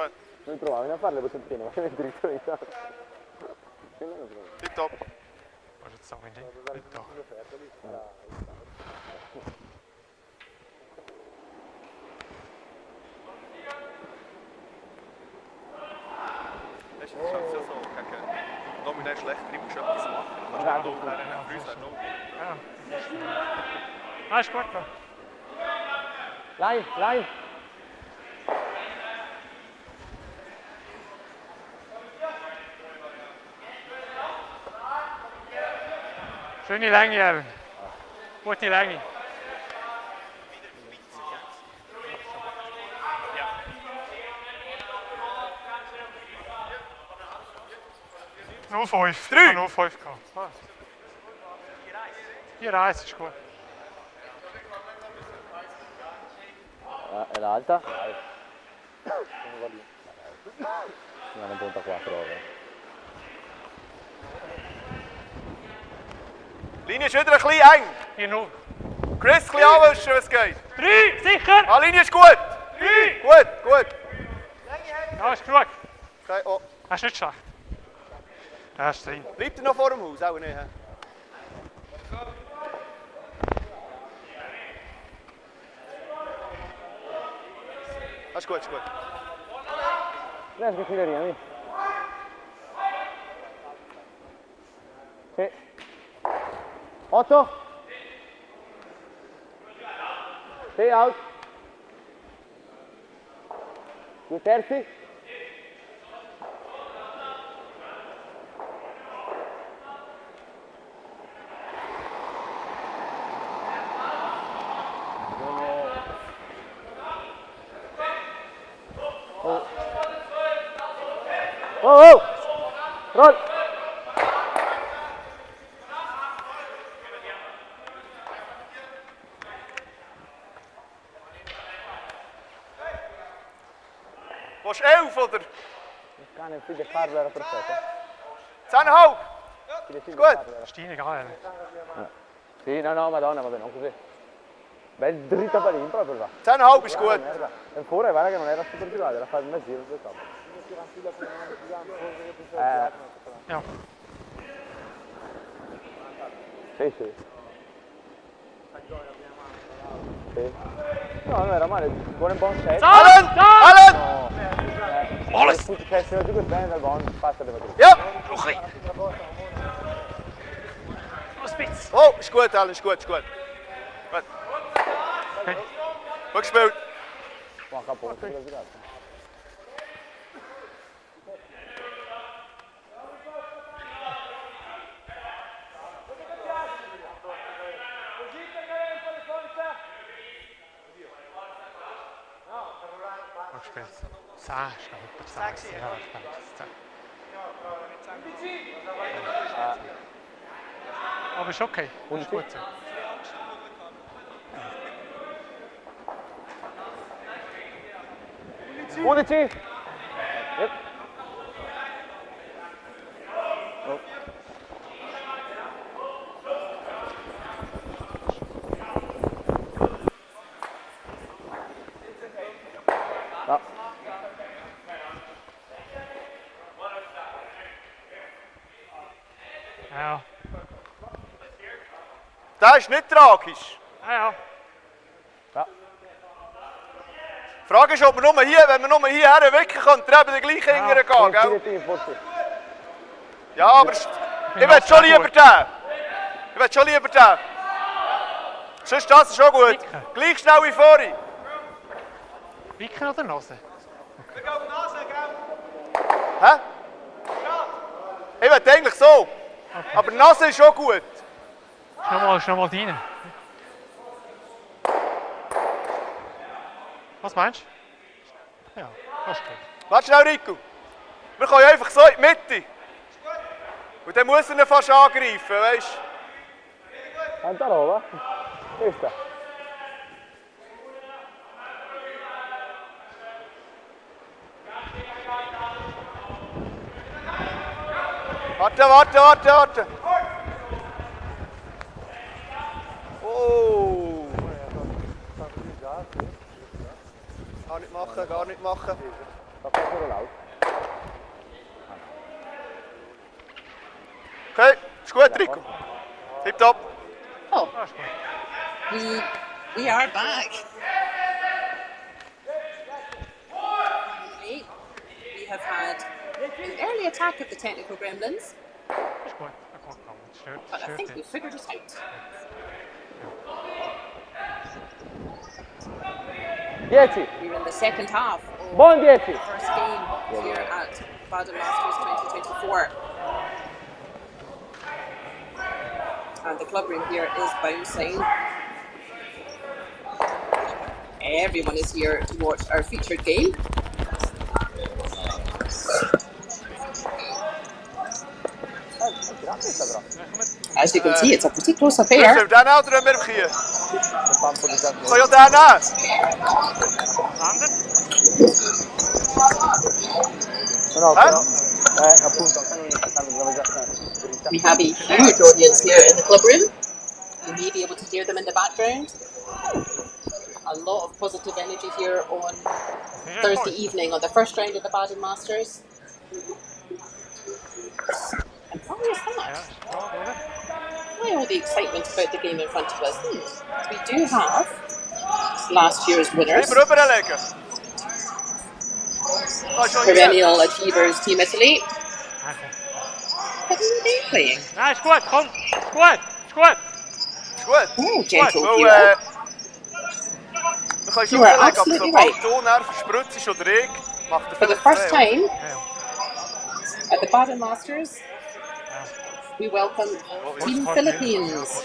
ahead. noi provavamo a farle poi pieno, ma il diritto di tanto. Tip top. Was jetzt sagen wir nicht da. Das ist ja so gegen nominell schlechter musst du etwas machen. Du kannst nicht aufhören, Brüsse hat noch. Ja. Ist gut. Line! Schöne Länge, Edin. Gute Länge. Ja. 0,5. 3. 0,5 gehabt. 4-1 ist gut. È l'alta? Non punta 4 ore. Linie ist wieder ein bisschen eng. 4-0. Chris, ein bisschen anwischen, wenn es geht. 3, sicher! Ah, Linie ist gut. 3! Gut. Ja, ist genug. Okay, oh. Das ist nicht schlecht. Ja, ist drin. Bleibt er noch vor dem Haus? Auch nicht, hä? Das ist gut. Adesso che filerina, vieni. Sì. 8. Sì, out. 2 terzi. Oh! Roll! Was 11 oder? Il cane più di farlo era perfetto. 10,5. Ist gut. Steine geil. Sì, no, madonna, vabbè, non così. Bel dritta palin proprio là. 10,5 ist gut. E fuori guarda che non era super girato, era fare il mezzino del top. Ja. Sì. No, non era male, vuole un buon set. Allen! Alles! Cioè, se lo gioco bene dal buon, passa deve tutto. Ja! Spitz. Oh, ist gut, Allen, ist gut. Gut gespielt. Buon capo, non si è girato. gespielt. 10, ich glaube, über 10. Ja, ich denke, 10. Aber ist okay. Ist gut so. Ohne Chief. Yep. Oh. Ja. Ja. Das ist nicht tragisch. Ja. Ja. Die Frage ist, ob wir nur hier, wenn wir nur hierher wirklich können, dann gleich hingern gehen, gell? Ja, aber ich will schon lieber den. Ich will schon lieber den. Sonst das ist schon gut. Gleich schnell wie vorhin. Wicken oder Nase? Wir gehen auf die Nase, gell? Hä? Ich will eigentlich so. Okay. Aber die Nase ist schon gut. Schnell mal rein. Was meinst du? Ja, das ist gut. Warte schnell, Rico. Wir können einfach so in die Mitte. Und dann muss er ihn fast angreifen, weißt du? Tanta roba. Questa. Warte. Oh. Gar nicht machen. Okay, ist gut, Rico. Tipptopp. Oh, we are back. We have had an early attack of the technical gremlins, Ist gut. but I think we figured it out. 10. We're in the second half of Buon 10. the first game here at Baden Masters 2024. And the club room here is bouncing. Everyone is here to watch our featured game. As you can see, it's a pretty close affair. Zullen we den nou erin hebben hier? Ga je daar naar? Ander? Appunto. We have a huge audience here in the club room. You may be able to hear them in the background. A lot of positive energy here on Thursday evening on the first round of the Baden Masters. And why is that? Why all the excitement about the game in front of us? We do have last year's winners, Even rüberlegen. perennial achievers Team Italy. What are they playing? Ja, ist gut, komm. Ist gut. Is goed. Oh, gentle Wel, here. dan ga je zo You are gelijk, als absolutely de right. bal naar verspruit is oder ik, mag er For the first time at the Baden Masters, we welcome Team Philippines.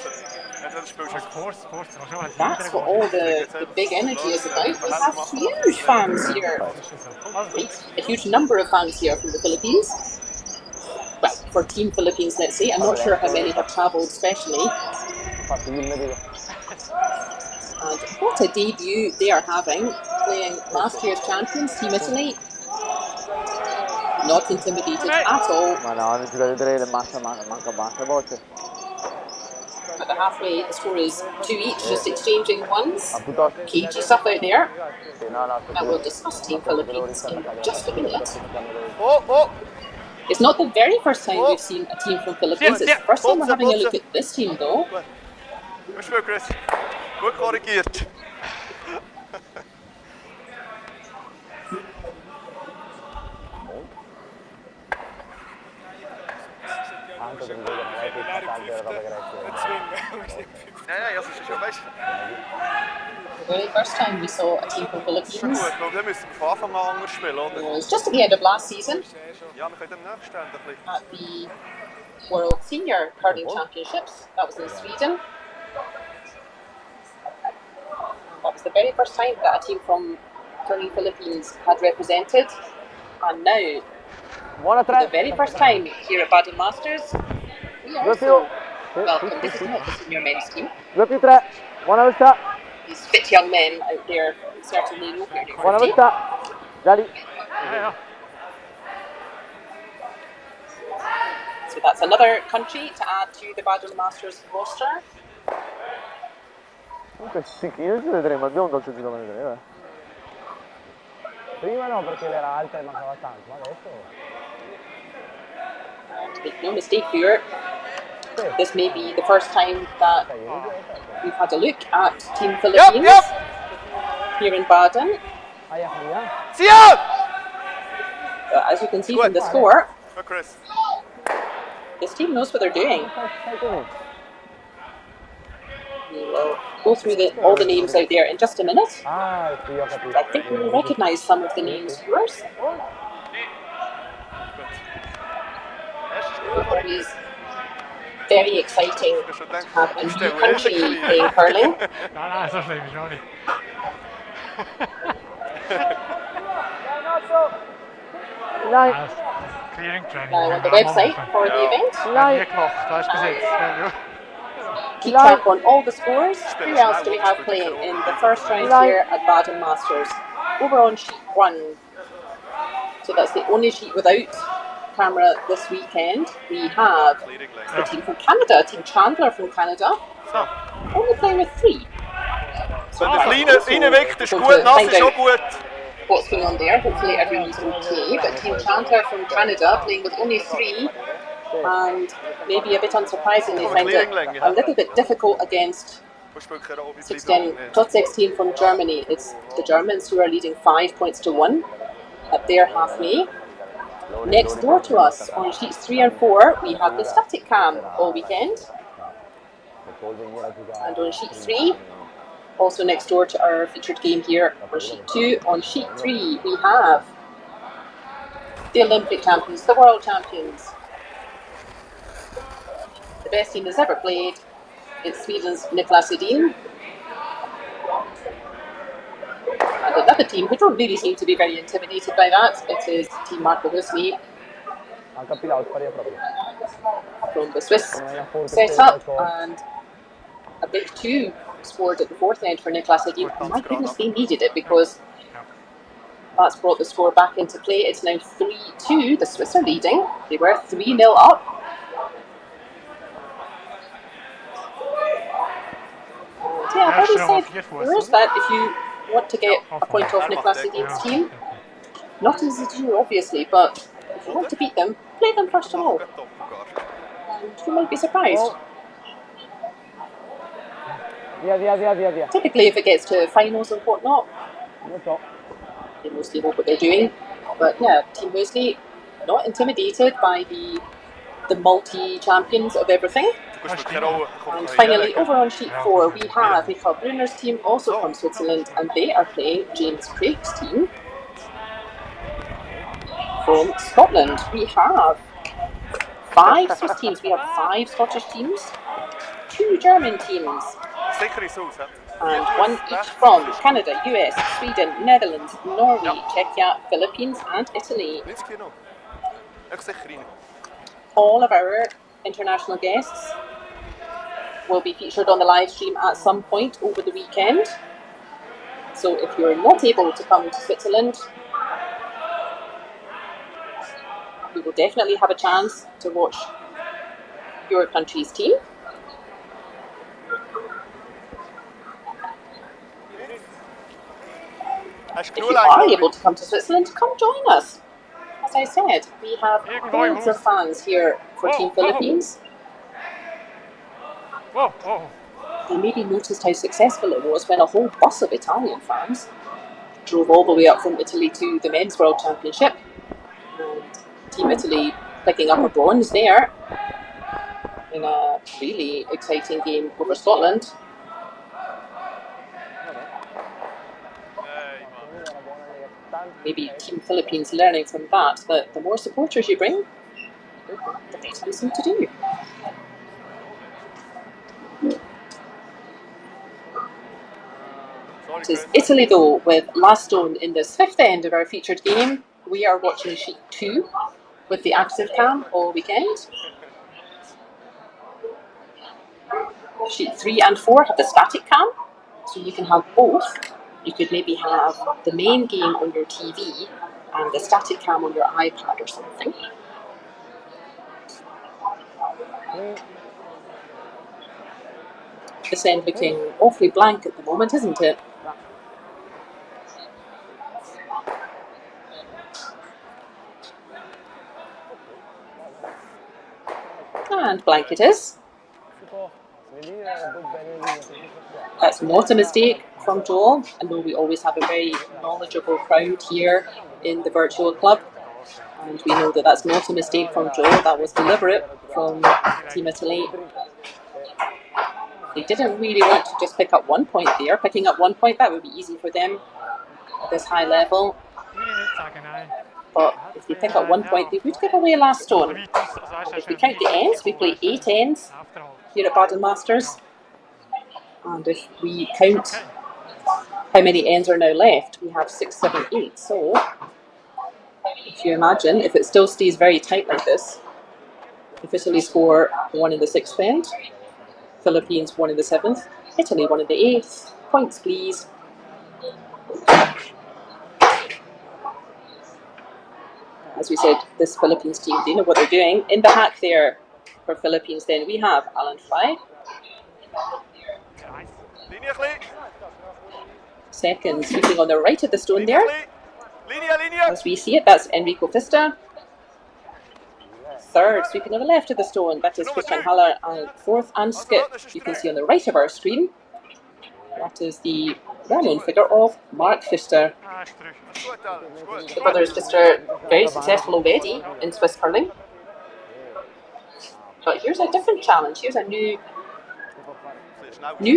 That's what all the big energy is about. We have huge fans here. A huge number of fans here from the Philippines. Well, for Team Philippines, let's say. I'm not sure how many have travelled specially. And what a debut they are having, playing last year's champions, Team Italy. Not intimidated at all. Ma no, non ci devo vedere, manca voce. At the halfway, the score is 2 each, just exchanging ones. Cagey stuff out there. And we'll discuss Team Philippines in just a minute. Oh, It's not the very first time we've seen a team from Philippines. It's the first time we're having a look at this team, though. goed speel, Chris. Goed gecorrigeerd. Nee, dat is zo best. The very first time we saw a team from Dat is Philippines goed, want dan müssen wir von Anfang an anders spielen, oder? was just at the end of last season Ja, wir können dem nachstellen, ein bisschen. at the World Senior Curling Championships. That was in Sweden. That was the very first time that a team from Team Philippines had represented. And now, Buona for the 3. very first time here at Baden Masters, we 2 più. also Sì, welcome. sì, This sì, is not the senior men's team. 2 più 3. Buona velocità. These fit young men out there certainly know here Buona 50. velocità. Già lì. Ja. So that's another country to add to the Baden Masters roster. Comunque sì, io ci vedremo, abbiamo un dolce giro vedere. Prima no perché era alta e mancava tanto, ma adesso. Make no mistake here, this may be the first time that we've had a look at Team Philippines here in Baden. Aia, aia. Sia! As you can see from the score, Go, Chris. this team knows what they're doing. Stai così. We will go through all the names out there in just a minute. Ah, sì, ho capito. I think we will recognise some of the names yours. Always very exciting to have a new country playing hurling. Nein, so schlimm ist noch nicht. Nein, Clearing training. Now on the website for the event, Nie gemacht, da ist gesetzt. keep track on all the scores. Who else do we have playing in the first round here at Baden Masters? Over on sheet 1. So that's the only sheet without camera this weekend. We have the team from Canada, Team Chandler from Canada. Only playing with 3. So Wenn der Kleine reinwickt, ist gut, nass ist auch gut. what's going on there. Hopefully everyone's okay. But Team Chandler from Canada playing with only 3. And maybe a bit unsurprisingly find it a little bit difficult against 16 Totzek's team from Germany. It's the Germans who are leading 5 points to 1 at their halfway. Next door to us on sheets 3 and 4 we have the static cam all weekend. And on sheet 3, also next door to our featured game here on sheet 2, on sheet 3 we have the Olympic champions, the world champions. The best team that's ever played. It's Sweden's Edin. And another team who don't really seem to be very intimidated by that, it is Team Høstmælingen from the Swiss setup, and a big 2 scored at the fourth end for Edin. My goodness, they needed it because that's brought the score back into play. It's now 3-2. The Swiss are leading. They were 3-0 up. So yeah, I've always said there is that if you want to get a point off Edin's team, not easy to do obviously, but if you want to beat them, play them first of all. And you might be surprised. Via. Typically if it gets to finals and whatnot, they mostly know what they're doing. But yeah, Team Høstmælingen not intimidated by the multi-champions of everything. And finally, over on sheet 4, we have the Kapp-Röhrs team, also from Switzerland, and they are playing James Craik's team from Scotland. We have 5 Swiss teams, we have 5 Scottish teams, 2 German teams, and 1 each from Canada, US, Sweden, Netherlands, Norway, Czechia, Philippines, and Italy. All of our international guests will be featured on the live stream at some point over the weekend. So if you're not able to come to Switzerland, you will definitely have a chance to watch your country's team. If you are able to come to Switzerland, come join us. As I said, we have loads of fans here for Team Philippines. They maybe noticed how successful it was when a whole bus of Italian fans drove all the way up from Italy to the Men's World Championship. And Team Italy picking up a bronze there in a really exciting game over Scotland. Maybe Team Philippines learning from that the more supporters you bring, the better you seem to do. It is Italy though, with last stone in this fifth end of our featured game. We are watching sheet 2 with the active cam all weekend. Sheet 3 and 4 have the static cam, so you can have both. You could maybe have the main game on your TV and the static cam on your iPad or something. This end looking awfully blank at the moment, isn't it? And blank it is. That's not a mistake from Joel. I know we always have a very knowledgeable crowd here in the virtual club, and we know that that's not a mistake from Joel. That was deliberate from Team Italy. They didn't really want to just pick up 1 point there. Picking up 1 point, that would be easy for them at this high level. But if they pick up 1 point, they would give away last stone. If we count the ends, we play 8 ends here at Baden Masters. And if we count how many ends are now left, we have 6, 7, 8. So if you imagine, if it still stays very tight like this, if Italy score 1 in the 6th end, Philippines 1 in the 7th, Italy 1 in the 8th. Points, please. As we said, this Philippines team, they know what they're doing. In the hack there for Philippines, then we have Whyte. Second, sweeping on the right of the stone there. As we see it, that's Enrico Pfister. Third, sweeping on the left of the stone, that is Christian Haller. And fourth and skip, you can see on the right of our screen. That is the well-known figure of Mark Pfister. The brothers Pfister, very successful already in Swiss hurling. But here's a different challenge. Here's a new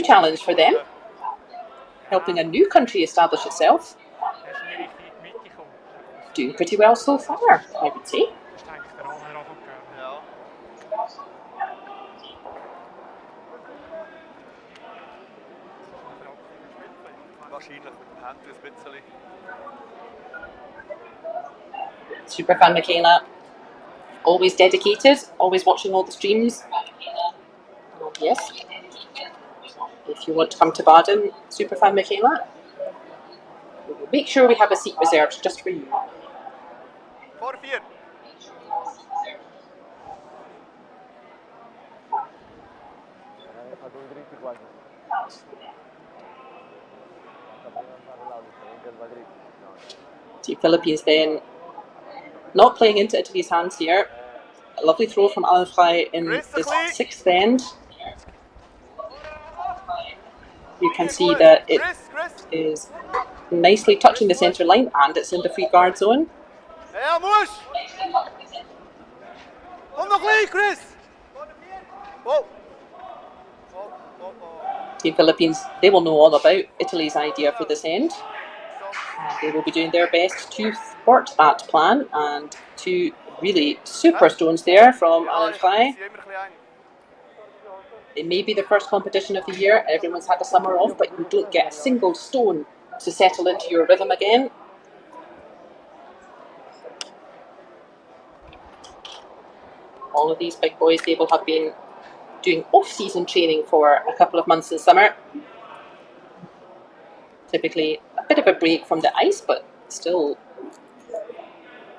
challenge for them. Helping a new country establish itself. Doing pretty well so far, I would say. Superfan Michaela, always dedicated, always watching all the streams. Yes, if you want to come to Baden, Superfan Michaela, we will make sure we have a seat reserved just for you. 4-4. Team Philippines then not playing into Italy's hands here. A lovely throw from Whyte in this 6th end. You can see that it is nicely touching the centre line and it's in the free guard zone. Team Philippines, they will know all about Italy's idea for this end. And they will be doing their best to thwart that plan, and 2 really super stones there from Whyte. It may be the first competition of the year, everyone's had a summer off, but you don't get a single stone to settle into your rhythm again. All of these big boys, they will have been doing off-season training for a couple of months in summer. Typically a bit of a break from the ice, but still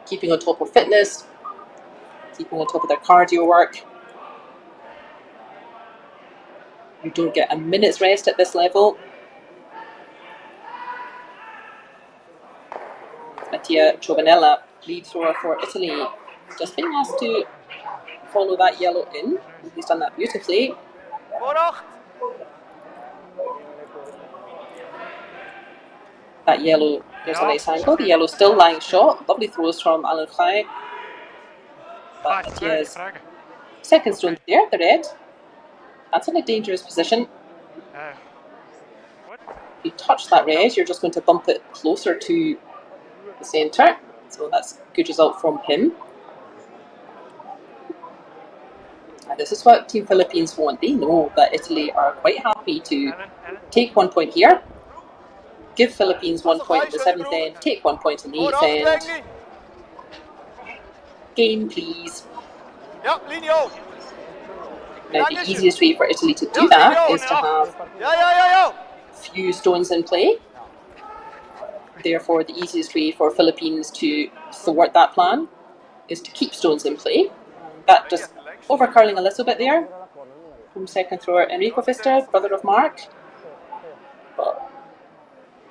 keeping on top of fitness, keeping on top of their cardio work. You don't get a minute's rest at this level. Mattia Giovanella, lead thrower for Italy, just being asked to follow that yellow in. He's done that beautifully. That yellow, there's a nice angle. The yellow still lying short. Lovely throws from Whyte. But Mattia's second stone there, the red. That's in a dangerous position. If you touch that red, you're just going to bump it closer to the centre. So that's a good result from him. And this is what Team Philippines want. They know that Italy are quite happy to take 1 point here. give Philippines 1 point in the 7th end, take 1 point in the 8th end. Game, please. Ja, Linie auf. Now, the easiest way for Italy to do that is to have Ja. few stones in play. Therefore, the easiest way for Philippines to thwart that plan is to keep stones in play. That just overcurling a little bit there from second thrower Enrico Pfister, brother of Mark. But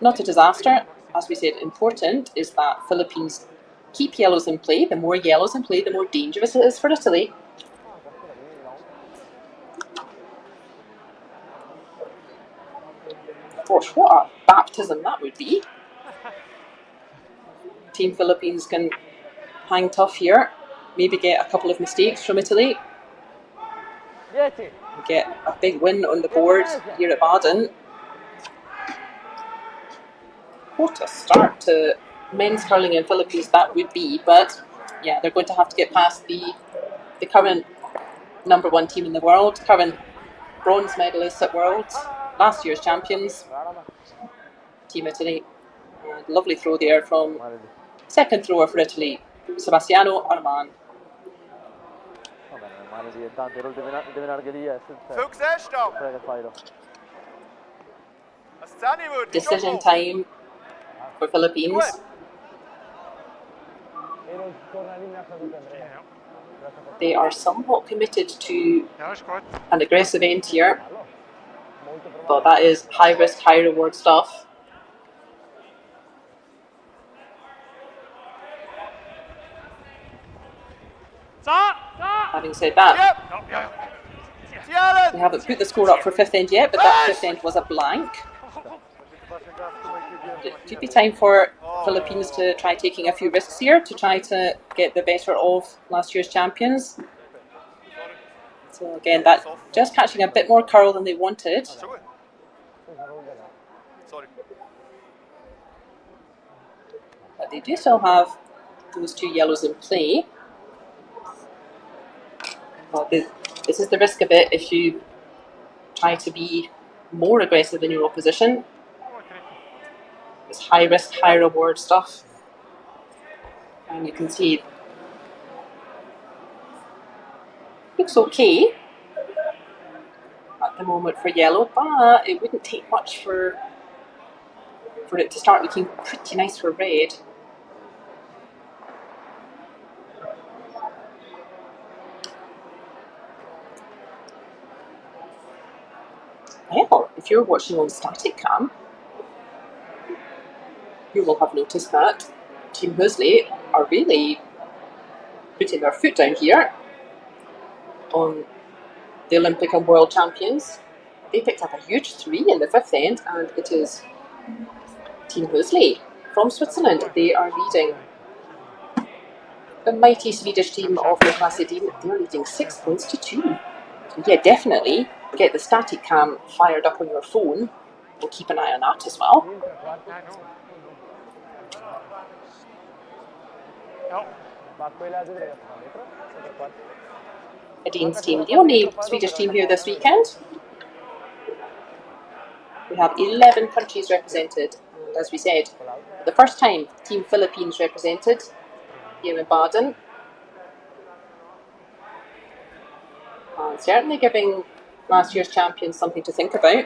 not a disaster. As we said, important is that Philippines keep yellows in play. The more yellows in play, the more dangerous it is for Italy. Gosh, what a baptism that would be. Team Philippines can hang tough here. Maybe get a couple of mistakes from Italy. Get a big win on the board here at Baden. What a start to men's curling in Philippines that would be, but yeah, they're going to have to get past the current #1 team in the world, current bronze medalists at Worlds, last year's champions, Team Italy. And lovely throw there from second thrower for Italy, Sebastiano Arman. Decision time for Philippines. They are somewhat committed to an aggressive end here, but that is high risk, high reward stuff. Having said that, they haven't put the score up for 5th end yet, but that 5th end was a blank. It could be time for Philippines to try taking a few risks here to try to get the better of last year's champions. So again, that just catching a bit more curl than they wanted. But they do still have those 2 yellows in play. Well, this is the risk of it if you try to be more aggressive than your opposition. It's high risk, high reward stuff. And you can see looks okay at the moment for yellow, but it wouldn't take much for it to start looking pretty nice for red. Well, if you're watching on static cam, you will have noticed that Team Høstmælingen are really putting their foot down here on the Olympic and World Champions. They picked up a huge 3 in the 5th end, and it is Team Høstmælingen from Switzerland. They are leading the mighty Swedish team of Edin. They're leading 6 points to 2. So yeah, definitely get the static cam fired up on your phone. We'll keep an eye on that as well. Edin's team, the only Swedish team here this weekend. We have 11 countries represented, and as we said, for the first time, Team Philippines represented here in Baden. And certainly giving last year's champions something to think about.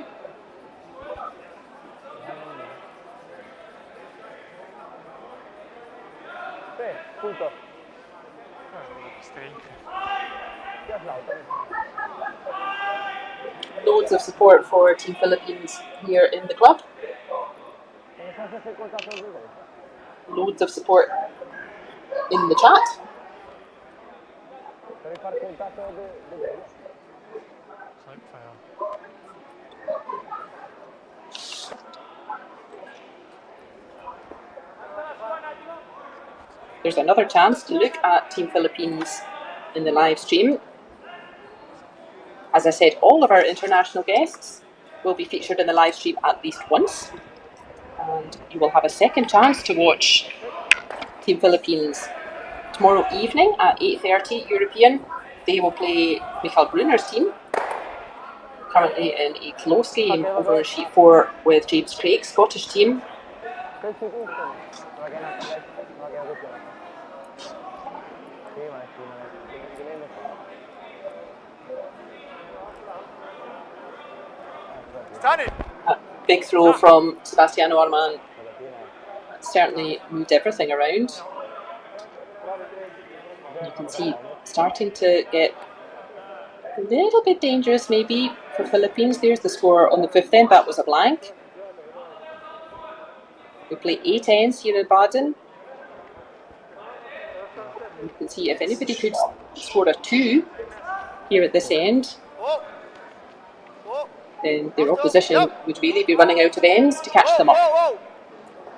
Loads of support for Team Philippines here in the club. Loads of support in the chat. There's another chance to look at Team Philippines in the live stream. As I said, all of our international guests will be featured in the live stream at least once. And you will have a second chance to watch Team Philippines tomorrow evening at 8:30 European. They will play Brunner's team, currently in a close game over sheet 4 with James Craik, Scottish team. A big throw from Sebastiano Arman. Certainly moved everything around. You can see starting to get a little bit dangerous maybe for Philippines. There's the score on the 5th end. That was a blank. We play 8 ends here in Baden. You can see if anybody could score a 2 here at this end, then their opposition would really be running out of ends to catch them up.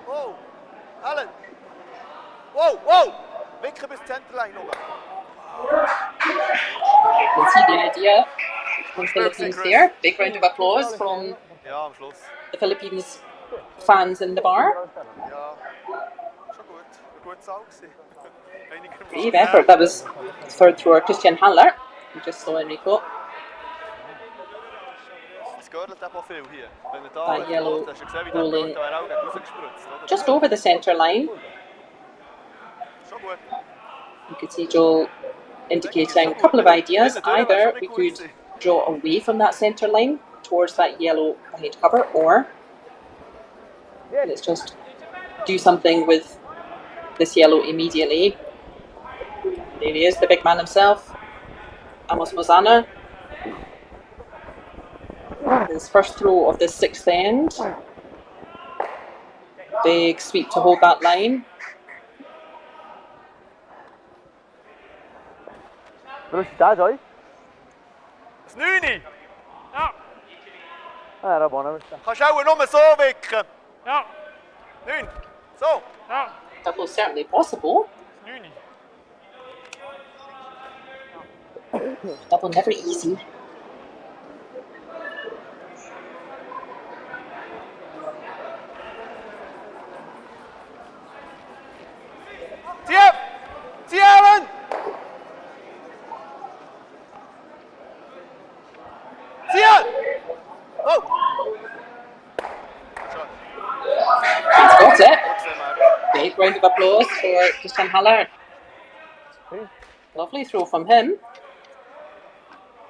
Whoa, Alan. Whoa. Winken bis Centerline rüber. You can see the idea from Philippines there. Big round of applause from Ja, am Schluss. the Philippines fans in the bar. Ja, schon gut. Ein guter Saal gewesen. Brave effort. That was third thrower Christian Chandler. You just saw Enrico. Es gördelt eben auch viel hier. Wenn er da That yellow hast du gesehen, wie der rolling Blut da auch rausgespritzt, oder? just over the centre line. Schon gut. You could see Joel indicating a couple of ideas. Either we could draw away from that centre line towards that yellow behind cover, or let's just do something with this yellow immediately. There he is, the big man himself, Amos Mozana. His first throw of the 6th end. Big sweep to hold that line. Velocità, Joy? Snuni! Ja. Era buona questa. Kannst auch nur so wicken. Ja. 9. So. Ja. That was certainly possible. Snuni. Double never easy. Zieh, Alan! Oh! He's got it. Big round of applause for Christian Haller. Lovely throw from him.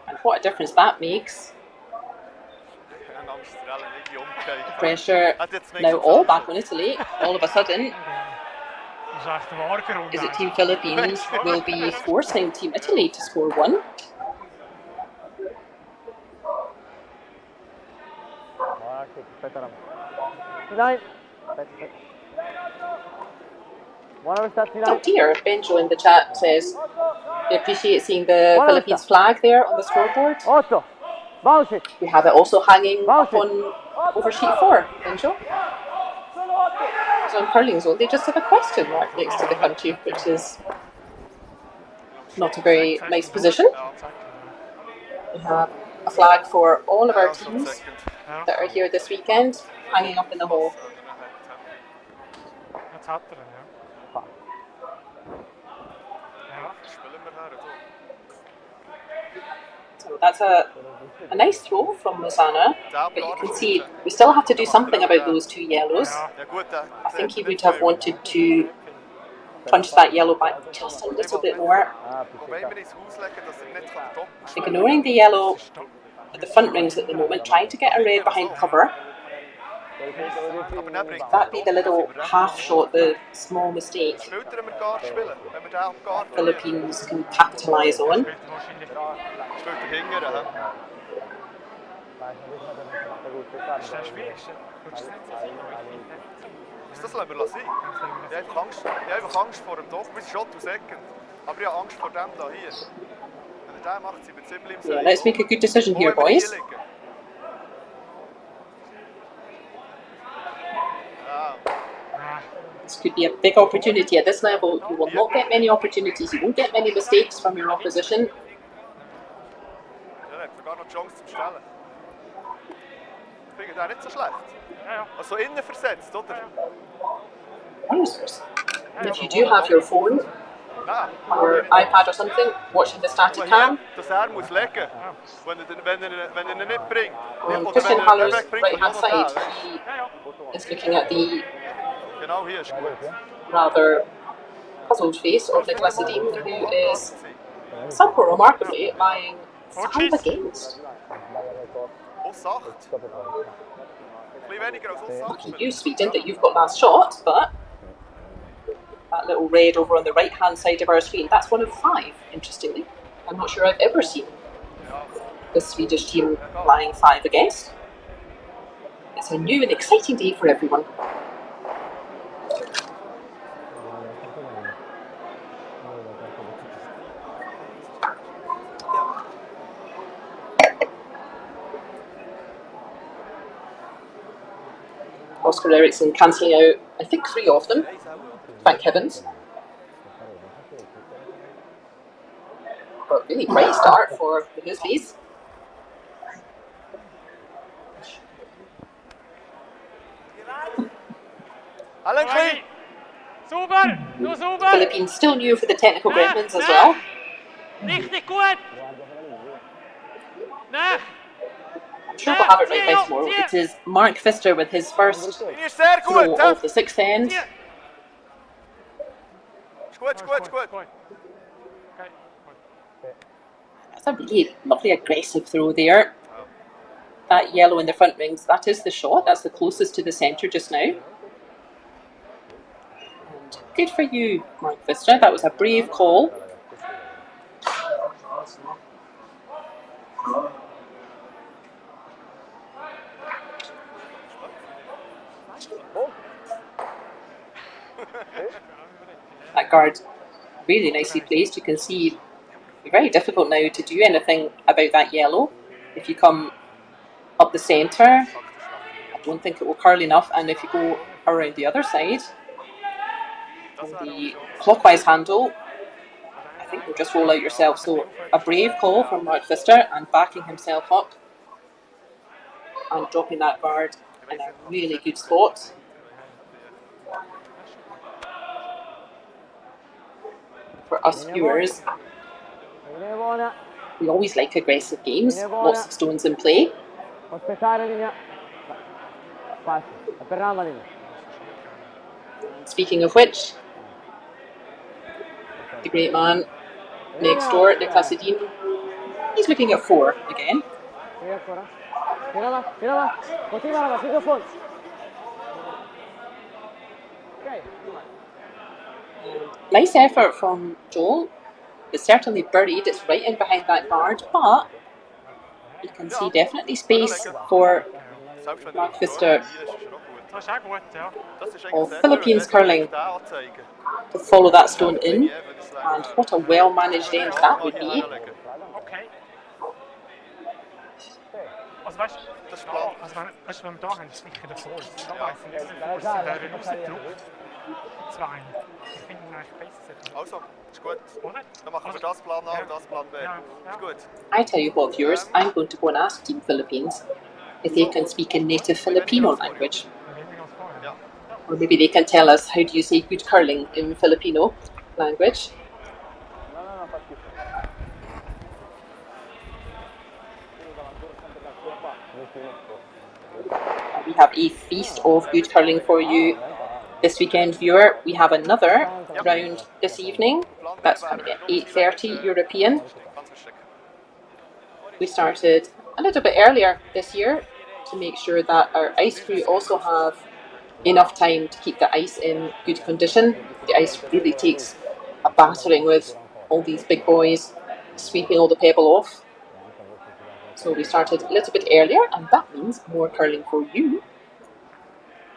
And what a difference that makes. Pressure now all back on Italy. All of a sudden, Dat is echt een warker. is it Team Philippines will be forcing Team Italy to score 1. Aspetta. 9. Buona questa Oh dear, Benjo in the chat says they appreciate seeing the Philippines flag there on the scoreboard. 8. Bounce it. We have it also hanging up on over sheet 4, Benjo. So in curling zone, they just have a question mark next to the country, which is not a very nice position. We have a flag for all of our teams that are here this weekend, hanging up in the hall. Dat had er, ja. Ja. So that's a nice throw from Mozana, but you can see we still have to do something about those 2 yellows. I think he would have wanted to punch that yellow back just a little bit more. Ignoring the yellow at the front rings at the moment, trying to get a red behind cover. That'd be the little half shot, the small mistake Philippines can capitalise on. Das lassen wir lassen. Ich habe einfach Angst vor dem Top. Wir sind Shot to Second. Aber ich habe Angst vor dem da hier. Wenn er den macht, sind wir ziemlich im Yeah, let's make a good decision here, boys. This could be a big opportunity at this level. You will not get many opportunities. You won't get many mistakes from your opposition. Ja, hat sogar noch die Chance zum Stellen. Ich finde den nicht so schlecht. Also innen versetzt, oder? If you do have your phone, or iPad or something, watching the static cam. Dass muss legen, wenn ihn nicht bringt. On Oder Christian wenn Haller's wegbringt, right hand kommt er noch side, da, he is looking at the Genau hier ist gut. rather puzzled face of Nicolas Edin, who is somehow remarkably lying 5 against. Aus 8. Ein bisschen weniger als aus 8. Lucky you, Sweden, that you've got last shot, but that little red over on the right hand side of our screen, that's 1 of 5, interestingly. I'm not sure I've ever seen the Swedish team lying 5 against. It's a new and exciting day for everyone. Oscar Eriksson cancelling out, I think, 3 of them. Thank heavens. But really great start for the Grizzlies. Allen clean. Super! Nur super! Philippines still new for the technical gremlins as well. Richtig gut! Nach! I'm sure we'll have it right by tomorrow. It is Mark Pfister with his first Hier sehr throw gut. of the 6th end. Ist gut, ist gut, ist gut. That's a really lovely aggressive throw there. That yellow in the front rings, that is the shot. That's the closest to the centre just now. And good for you, Mark Pfister. That was a brave call. That guard really nicely placed. You can see it's very difficult now to do anything about that yellow. If you come up the centre, I don't think it will curl enough, and if you go around the other side on the clockwise handle, I think you'll just roll out yourself. So a brave call from Mark Pfister and backing himself up and dropping that guard in a really good spot. For us viewers, we always like aggressive games, lots of stones in play. Speaking of which, the great man next door, Nicolas Edin, he's looking at 4 again. Nice effort from Joel. It's certainly buried, it's right in behind that guard, but you can see definitely space for Mark Pfister of Philippines curling to follow that stone in, and what a well managed end that would be. Also weißt du, wenn wir da haben, ist sicher davor. Da weiss ich nicht, da wäre rausgedruckt. 2. Ich finde ihn eigentlich besser. Also, ist gut. Dann machen wir das Plan A und das Plan B. Ist gut. I tell you what, viewers, I'm going to go and ask Team Philippines if they can speak in native Filipino language. Or maybe they can tell us how do you say good curling in Filipino language. We have a feast of good curling for you this weekend, viewer. We have another round this evening. That's coming at 8:30 European. We started a little bit earlier this year to make sure that our ice crew also have enough time to keep the ice in good condition. The ice really takes a battering with all these big boys sweeping all the pebble off. So we started a little bit earlier, and that means more curling for you.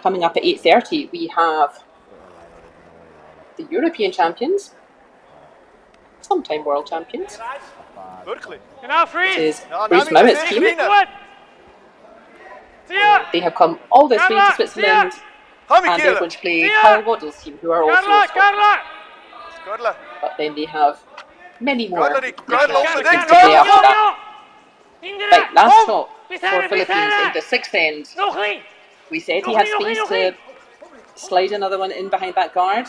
Coming up at 8:30, we have the European champions, sometime world champions. It is Bruce Mouat's team. They have come all this way to Switzerland, and they're going to play Kyle Waddell's team, who are also Scotland. But then they have many more teams to play after that. Right, last shot for Philippines in the 6th end. We said he had space to slide another one in behind that guard.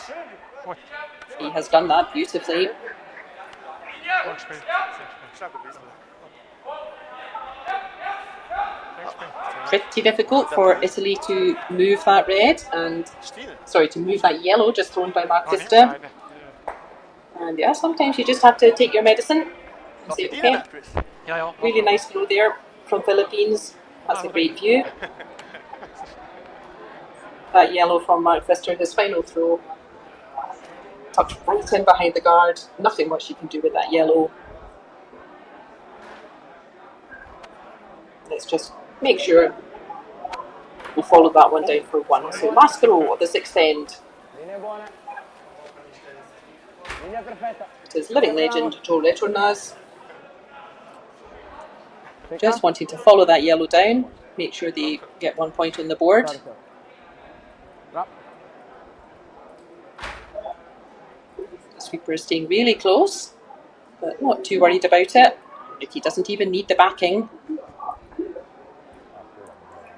He has done that beautifully. Gut gespielt. Sehr gespielt. Pretty difficult for Italy to move that red and, sorry, to move that yellow just thrown by Mark Pfister. And yeah, sometimes you just have to take your medicine and say, okay, Ja, ja. really nice throw there from Philippines. That's a great view. That yellow from Mark Pfister, his final throw. Tucked right in behind the guard. Nothing much you can do with that yellow. Let's just make sure we follow that one down for one. So last throw of the sixth end. It is living legend Joe Retornaz. Just wanting to follow that yellow down. Make sure they get 1 point on the board. The sweeper is staying really close, but not too worried about it. He doesn't even need the backing.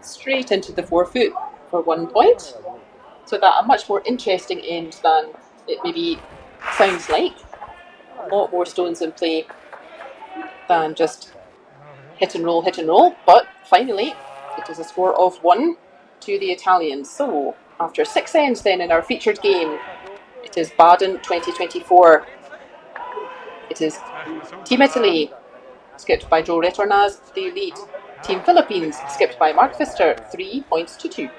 Straight into the 4 foot for 1 point. So that a much more interesting end than it maybe sounds like. A lot more stones in play than just hit and roll. But finally, it is a score of 1 to the Italians. So after 6 ends then in our featured game, it is Baden 2024. It is Team Italy, skipped by Joe Retornaz, they lead. Team Philippines, skipped by Mark Pfister, 3 points to 2. Nein,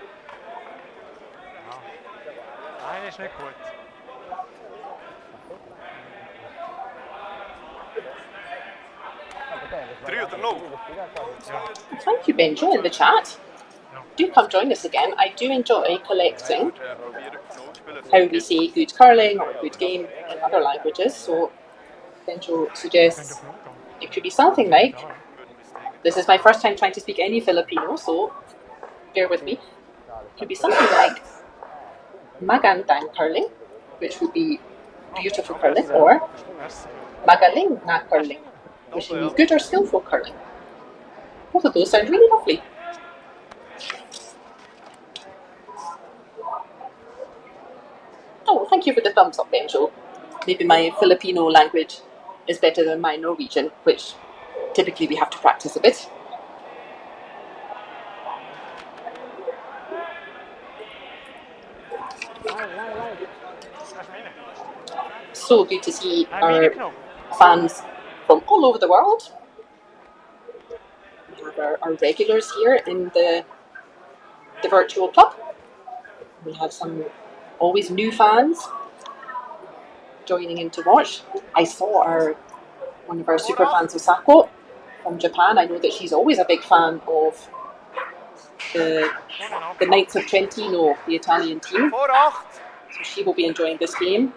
ist nicht gut. Thank you, Benjo, in the chat. Do come join us again. I do enjoy collecting how we say good curling or good game in other languages. So Benjo suggests it could be something like, this is my first time trying to speak any Filipino, so bear with me. It could be something like magandang curling, which would be beautiful curling, or magaling na curling, which means good or skillful curling. Both of those sound really lovely. Oh, thank you for the thumbs up, Benjo. Maybe my Filipino language is better than my Norwegian, which typically we have to practice a bit. So good to see our fans from all over the world. We have our regulars here in the virtual club. We have some always new fans joining in to watch. I saw one of our super fans, Osako, from Japan. I know that she's always a big fan of the Knights of Trentino, the Italian team. So she will be enjoying this game.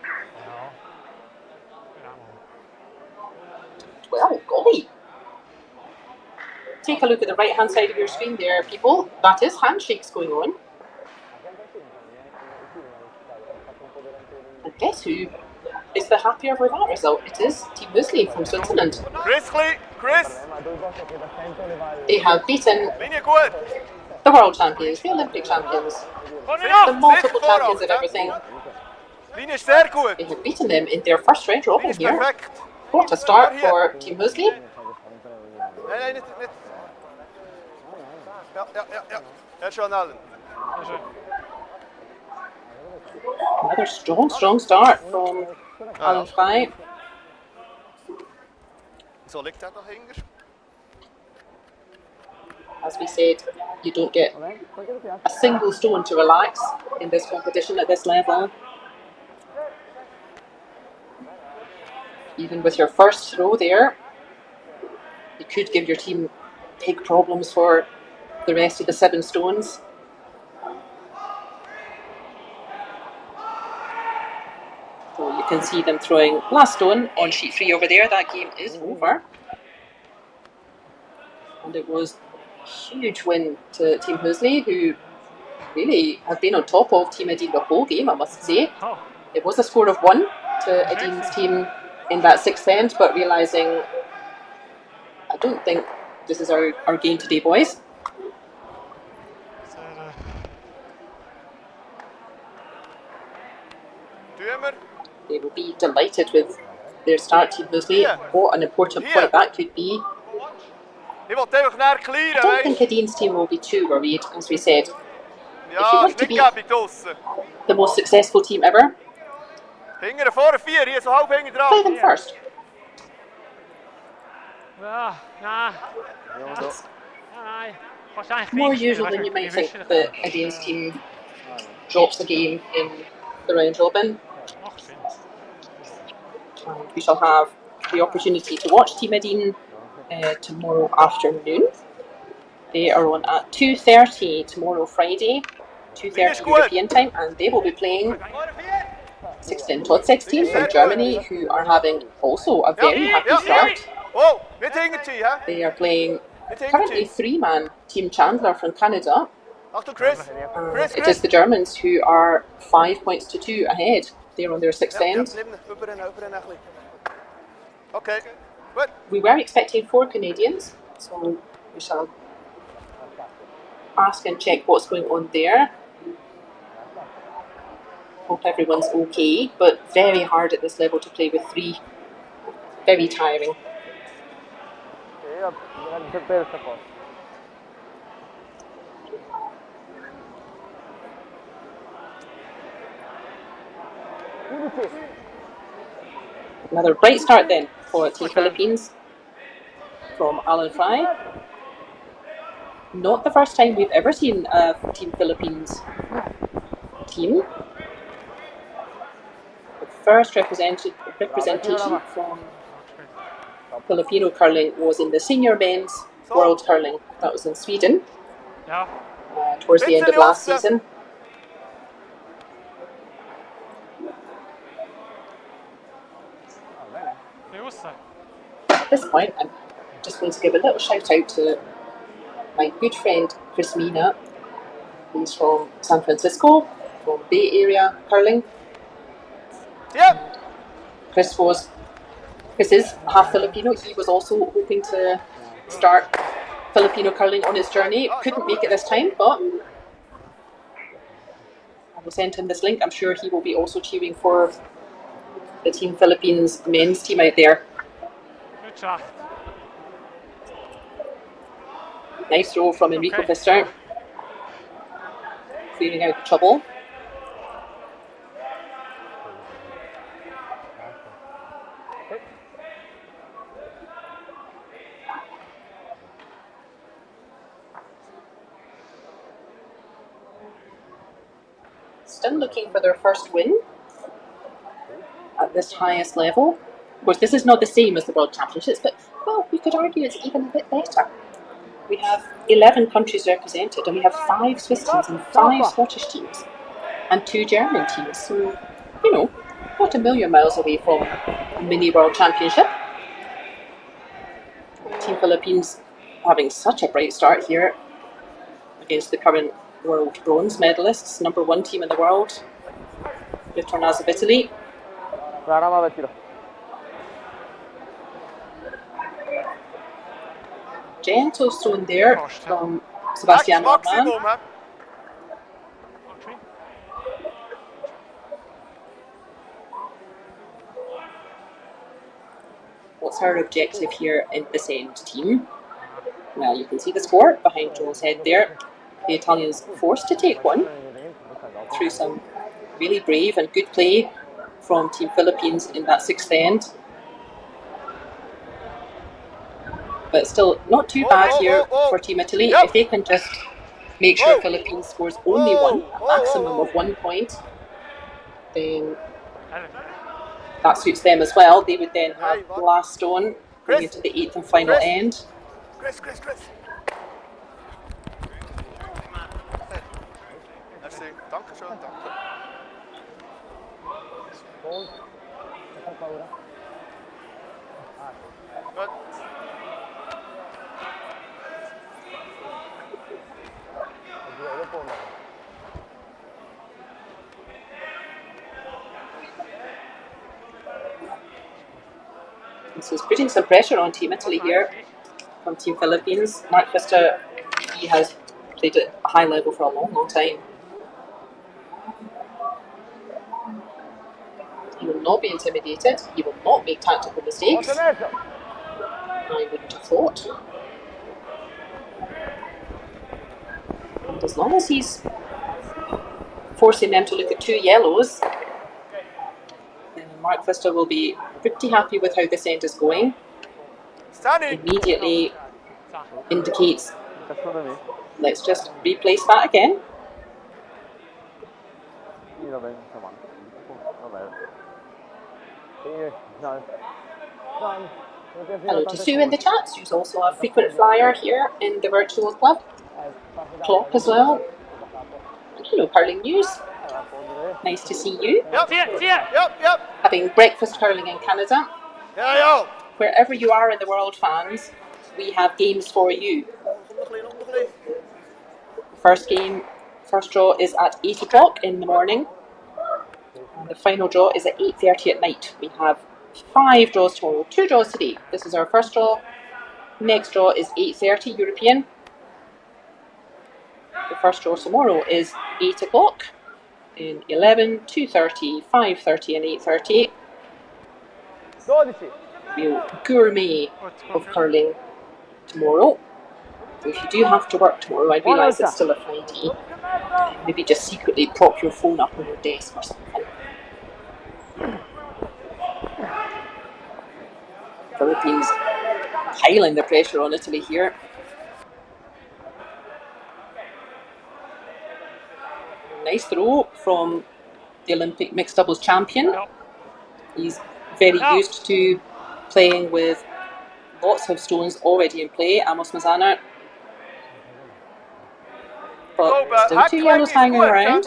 Well, golly. Take a look at the right hand side of your screen there, people. That is handshakes going on. And guess who is the happier with that result? It is Team Høstmælingen from Switzerland. Chris! They have beaten the world champions, the Olympic champions, the multiple champions of everything. They have beaten them in their first round robin here. What a start for Team Høstmælingen. Another strong start from Alan Whyte. As we said, you don't get a single stone to relax in this competition at this level. Even with your first throw there, it could give your team big problems for the rest of the 7 stones. So you can see them throwing last stone on sheet 3 over there. That game is over. And it was a huge win to Team Høstmælingen, who really have been on top of Team Edin the whole game, I must say. It was a score of 1 to Edin's team in that 6th end, but realising, I don't think this is our game today, boys. They they will be delighted with their start, Team Tursday. What an important point that could be. Ich will einfach näher clearen, I don't think weißt Edin's team will be too worried, as we said. du? If you Ja, want ist to nicht be gäbig draussen. the most successful team ever, Hinten vorne 4, hier so halb hinten play dran. them first. Ja, nein. It's Nein. Kannst eigentlich more reinspielen, usual than weißt you du, might wie think wischst that Edin's team drops the game in the round robin. Macht Sinn. And we shall have the opportunity to watch Team Edin tomorrow afternoon. They are on at 2:30 tomorrow, Friday, 2:30 European time, and they will be playing 16 Totzek team from Germany, who are having also a very happy start. Oh, nicht hinterziehen, hä? They are playing currently 3-man Team Chandler from Canada. Achtung, Chris. Chris, It is the Germans who are 5 points to 2 ahead. They're on their sixth end. Überrennen ein bisschen. Okay, gut. We were expecting 4 Canadians, so we shall ask and check what's going on there. Hope everyone's okay, but very hard at this level to play with 3. Very tiring. Io bisogna sapere questa cosa. Another bright start then for Team Philippines from Alan Fry. Not the first time we've ever seen a Team Philippines team. The first representation from Filipino curling was in the senior men's World Curling. That was in Sweden Ja. towards the end of last season. Raus. At this point, I'm just going to give a little shout out to my good friend Chris Mina. He's from San Francisco, from Bay Area curling. Yep. Chris is half Filipino. He was also hoping to start Filipino curling on his journey. Couldn't make it this time, but I will send him this link. I'm sure he will be also cheering for the Team Philippines men's team out there. Good shot. Nice throw from Enrico Pfister. Clearing out the trouble. Still looking for their first win at this highest level. Of course, this is not the same as the World Championships, but, well, we could argue it's even a bit better. We have 11 countries represented, and we have 5 Swiss teams and 5 Scottish teams, and 2 German teams. So, you know, not a million miles away from a mini World Championship. Team Philippines having such a bright start here against the current world bronze medalists, number 1 team in the world, Retornaz of Italy. Gentle thrown there from Sebastian Norman. Maximum, hä? What's her objective here in this end, team? Well, you can see the score behind Joel's head there. The Italians forced to take one through some really brave and good play from Team Philippines in that 6th end. But still not too bad here for Team Italy. If they can just make sure Philippines scores only one, a maximum of 1 point, then that suits them as well. They would then have the last stone going into the 8th and final end. Chris. Merci. Danke schön, danke. Gut. So it's putting some pressure on Team Italy here from Team Philippines. Mark Pfister, he has played at a high level for a long time. will not be intimidated. He will not make tactical mistakes. Ottenesso. I wouldn't have thought. And as long as he's forcing them to look at 2 yellows, then Mark Pfister will be pretty happy with how this end is going. Standing. Immediately indicates, Cazzo di me. let's just replace that again. Io vabbè, insomma. Vabbè. Sì, no. No. Hello to Sue in the chat. Sue's also a frequent flyer here in the virtual club. Klopp as well. And hello, Curling News. Nice to see you. Yep. Yep. Having breakfast curling in Canada. Yeah, yo. Wherever you are in the world, fans, we have games for you. First draw is at 8 o'clock in the morning. And the final draw is at 8:30 at night. We have 5 draws tomorrow, 2 draws today. This is our first draw. Next draw is 8:30 European. The first draw tomorrow is 8 o'clock in 11, 2:30, 5:30 and 8:30. 12. Real gourmet of curling tomorrow. So if you do have to work tomorrow, I realise it's still a Friday. Maybe just secretly prop your phone up on your desk or something. Philippines piling the pressure on Italy here. Nice throw from the Olympic mixed doubles champion. He's very used to playing with lots of stones already in play, Amos Mazzana. But still 2 yellows hanging around,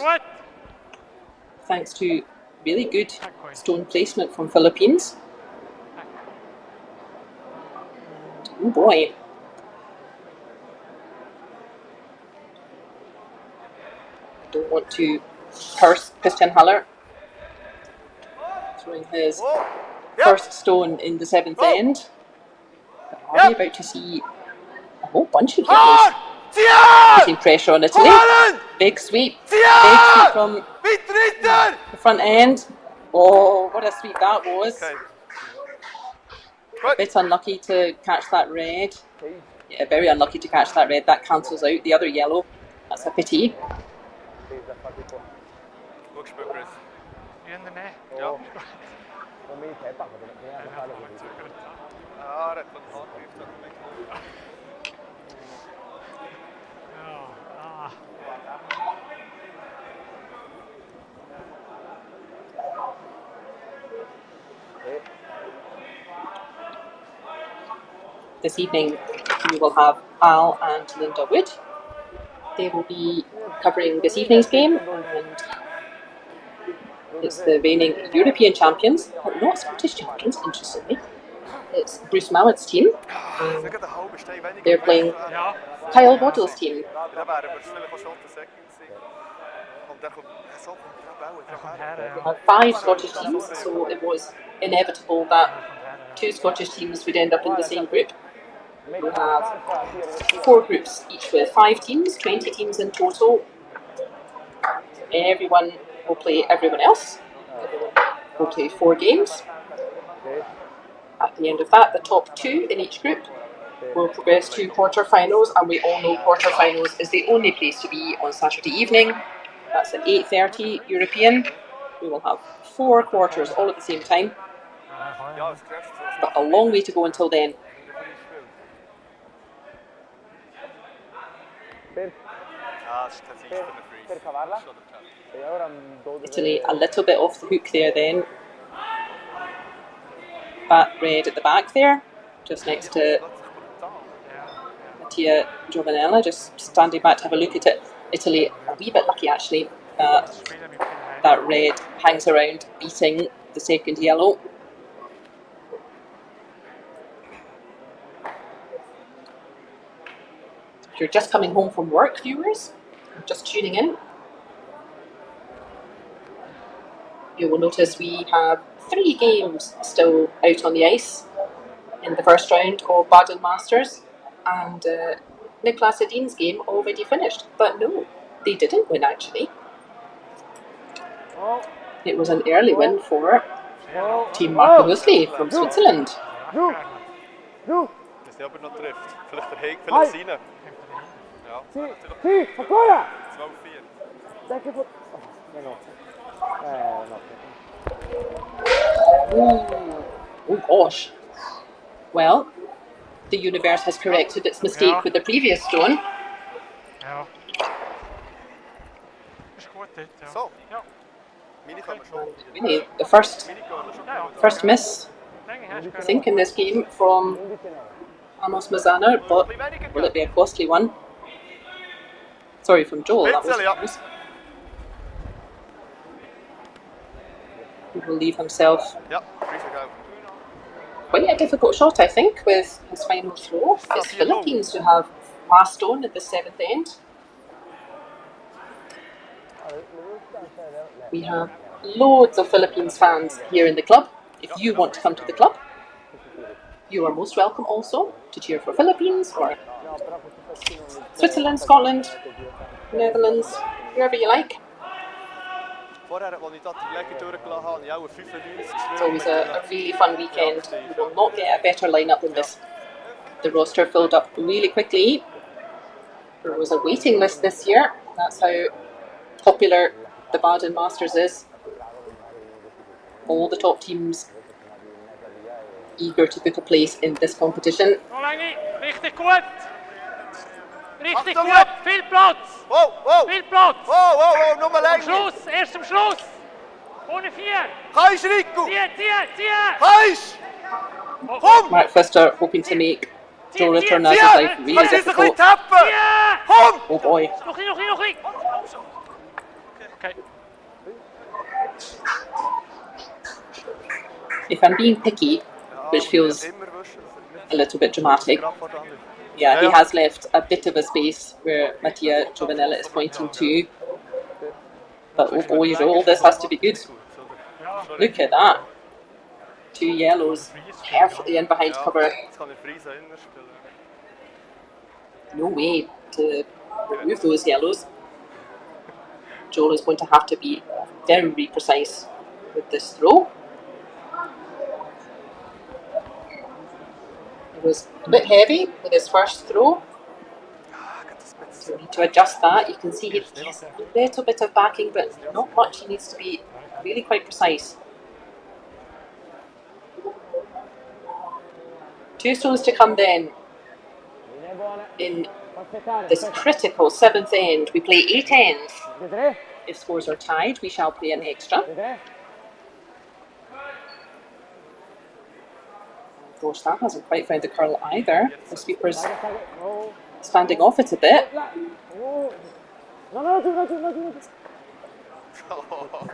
thanks to really good stone placement from Philippines. Oh boy. Don't want to curse Christian Haller. Throwing his first stone in the 7th end. But are we about to see a whole bunch of yellows putting pressure on Italy? Big sweep. Big sweep from the front end. Oh, what a sweep that was. A bit unlucky to catch that red. Yeah, very unlucky to catch that red. That cancels out the other yellow. That's a pity. You in the net? Ja. This evening we will have Al and Linda Wood. They will be covering this evening's game, and it's the reigning European champions, but not Scottish champions, interestingly. It's Bruce Mouat's team. They're playing Kyle Waddell's team. We have 5 Scottish teams, so it was inevitable that 2 Scottish teams would end up in the same group. We have 4 groups, each with 5 teams, 20 teams in total. Everyone will play everyone else. Everyone will play 4 games. At the end of that, the top 2 in each group will progress to quarter-finals, and we all know quarter-finals is the only place to be on Saturday evening. That's at 8:30 European. We will have 4 quarters all at the same time. But a long way to go until then. Italy a little bit off the hook there then. Bat red at the back there, just next to Mattia Giovanella, just standing back to have a look at it. Italy a wee bit lucky actually that red hangs around beating the second yellow. If you're just coming home from work, viewers, just tuning in, you will notice we have 3 games still out on the ice in the first round of Baden Masters, and Nicolas Edin's game already finished. But no, they didn't win actually. It was an early win for Team Marco from Switzerland. Du! Du! Dass der aber noch trifft. Vielleicht der Heg, vielleicht seine. Ja, Sì, ancora! 12-4. Dai che no. Oh, oh gosh. Well, the universe has corrected its mistake with the previous stone. Ja. Ist gut dort, ja. So. Ja. Mini kann man schon. Really, the first Ja, miss, Länge hast du I think, in this game from Amos Mazzana, but will it be a costly one? Sorry, from Joel. That was close. He will leave himself Ja, Freezer go. quite a difficult shot, I think, with his final throw. It's Philippines who have last stone at the 7th end. We have loads of Philippines fans here in the club. If you want to come to the club, you are most welcome also to cheer for Philippines or Switzerland, Scotland, Netherlands, wherever you like. Vorher, als ich da die Leger durchgelassen habe, habe ich auch 95 It's always a really fun weekend. You will not get a better lineup than this. The roster filled up really quickly. There was a waiting list this year. That's how popular the Baden Masters is. All the top teams eager to book a place in this competition. Noch Länge, richtig gut. Richtig Achtung, gut, ja. viel Platz. Wow, wow! Viel Platz. Wow, wow, wow, nur mal Am Länge! Schluss, erst zum Schluss. Ohne 4. Kannst, Rico! Zieh. Kannst! Komm! Mark Pfister hoping to make Joe Retornaz's life really Kannst du jetzt ein bisschen difficult. tappen? Zieh. Komm! Oh boy. Noch ein. Okay. If I'm being picky, which feels a little bit dramatic, yeah, he has left a bit of a space where Mattia Giovanella is pointing to. But oh boy, Joel, this has to be good. Look at that. 2 yellows perfectly in behind cover. Jetzt kann ich Freezer innerspielen. No way to remove those yellows. Joel is going to have to be very precise with this throw. It was a bit heavy with his first throw. So we need to adjust that. You can see he has a little bit of backing, but not much. He needs to be really quite precise. 2 stones to come then. In this critical 7th end, we play 8 ends. If scores are tied, we shall play an extra. Of course, that hasn't quite found the curl either. The sweeper's standing off it a bit.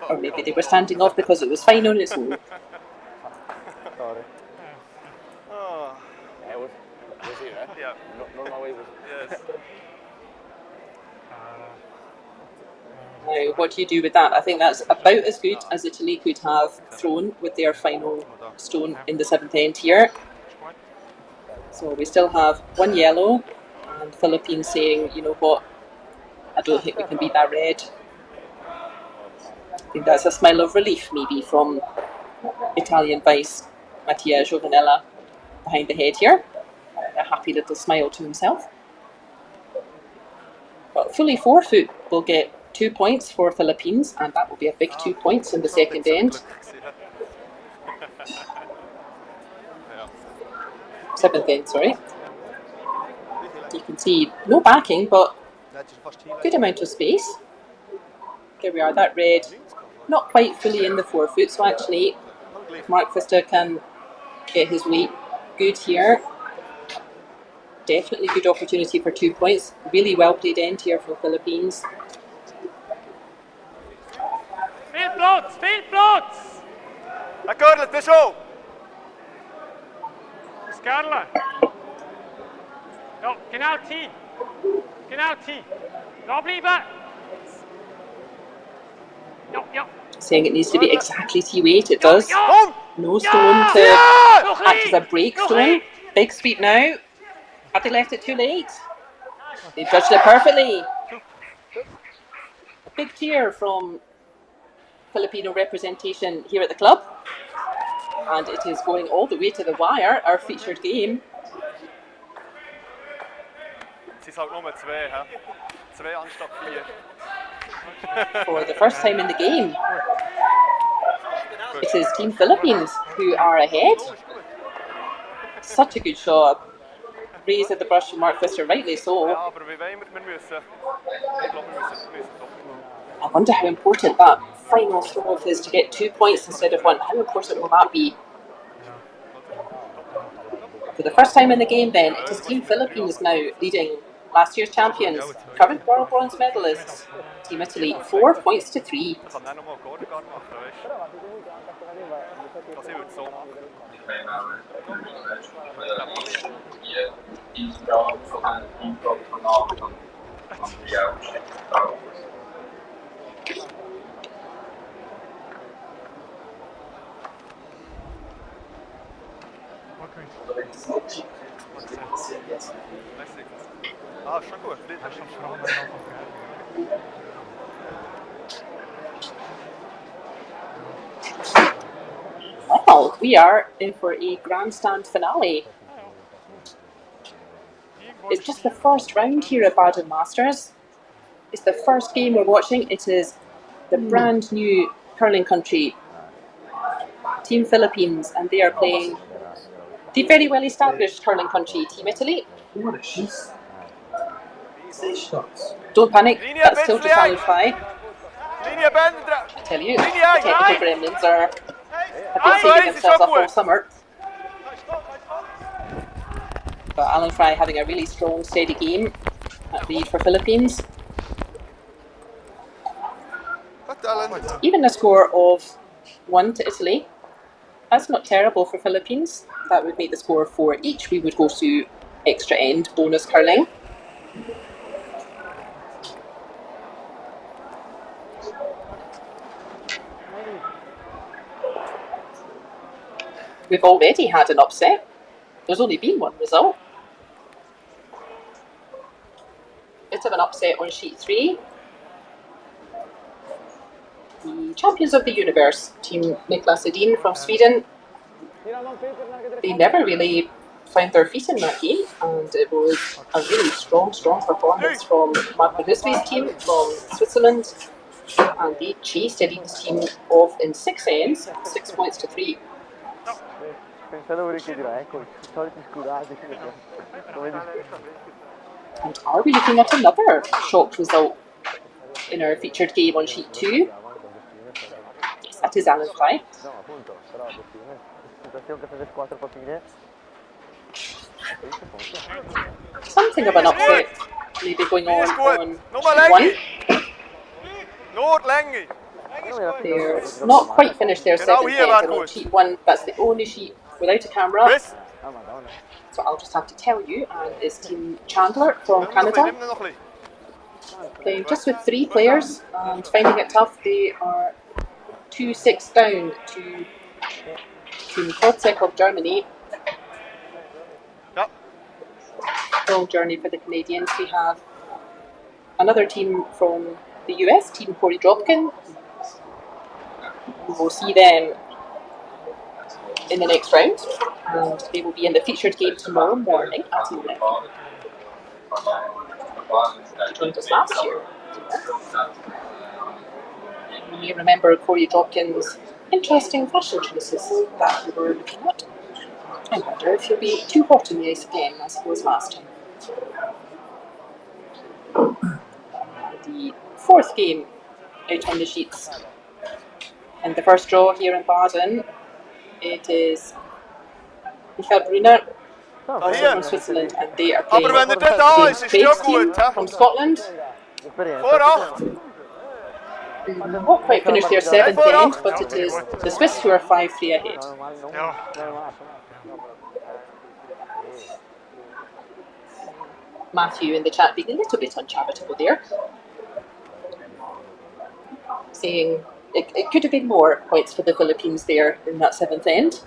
Or maybe they were standing off because it was fine on its own. Sorry. Oh, It was here, eh? yeah. Normal way was. Yes. Now, what do you do with that? I think that's about as good as Italy could have thrown with their final stone in the 7th end here. So we still have 1 yellow, and Philippines saying, you know what, I don't think we can beat that red. I think that's a smile of relief maybe from Italian vice Mattia Giovanella behind the head here. A happy little smile to himself. But fully 4 foot will get 2 points for Philippines, and that will be a big 2 points in the 2nd end. 7th end, sorry. You can see no backing, but good amount of space. There we are, that red not quite fully in the 4 foot, so actually Mark Pfister can get his weight good here. Definitely good opportunity for 2 points. Really well played end here for Philippines. Viel Platz. Ein Görl, das schon! Das Gerle. Ja, genau T. Da bleiben. Ja. Saying it needs to be exactly T-weight, it does. Ja. No stone to Noch act as a ein. break stone. Big sweep now. Have they left it too late? They judged it perfectly. A big cheer from Filipino representation here at the club. And it is going all the way to the wire, our featured game. Es ist halt nur 2, hä? 2 anstatt 4. For the first time in the game, it is Team Philippines who are ahead. Such a good shot. Raise at the brush from Mark Pfister, rightly so. Ja, aber wie wollen wir? Wir müssen. Ich glaube, wir müssen doch. I wonder how important that final throw-off is to get 2 points instead of 1. How important will that be? For the first time in the game then, it is Team Philippines now leading last year's champions, current world bronze medalists, Team Italy, 4 points to 3. Ich kann dann nochmal Gordegar machen, weißt du? Das ich würde so machen. Ah, schon gut. Well, we are in for a grandstand finale. It's just the first round here at Baden Masters. It's the first game we're watching. It is the brand new curling country, Team Philippines, and they are playing the very well established curling country, Team Italy. Don't panic, that's still just Alify. I tell you, the technical gremlins have been saving themselves up all summer. But Alan Fry having a really strong, steady game at lead for Philippines. Even a score of 1 to Italy. That's not terrible for Philippines. That would make the score 4 each. We would go to extra end bonus curling. We've already had an upset. There's only been one result. Bit of an upset on sheet 3. The champions of the universe, Team Niklas Edin from Sweden. They never really found their feet in that game, and it was a really strong performance from Mark Husby's team from Switzerland, and they chased Edin's team off in 6 ends, 6 points to 3. And are we looking at another shock result in our featured game on sheet 2? Yes, that is Alan Fry. Something of an upset maybe going on sheet 1. They're not quite finished their second end on sheet 1. That's the only sheet without a camera. So I'll just have to tell you, and it's Team Chandler from Canada. Playing just with 3 players and finding it tough. They are 2-6 down to Team Totzek of Germany. Long journey for the Canadians. We have another team from the US, Team Dropkin. We will see them in the next round, and they will be in the featured game tomorrow morning at 11. They joined us last year. You may remember Corey Dropkin's interesting fashion choices that we were looking at. I wonder if he'll be too hot in the ice again as he was last time. The 4th game out on the sheets. And the first draw here in Baden, it is Brunner from Switzerland, and they are playing Craik from Scotland. Not quite finished their 7th end, but it is the Swiss who are 5-3 ahead. Matthew in the chat being a little bit uncharitable there, saying it could have been more points for the Philippines there in that 7th end.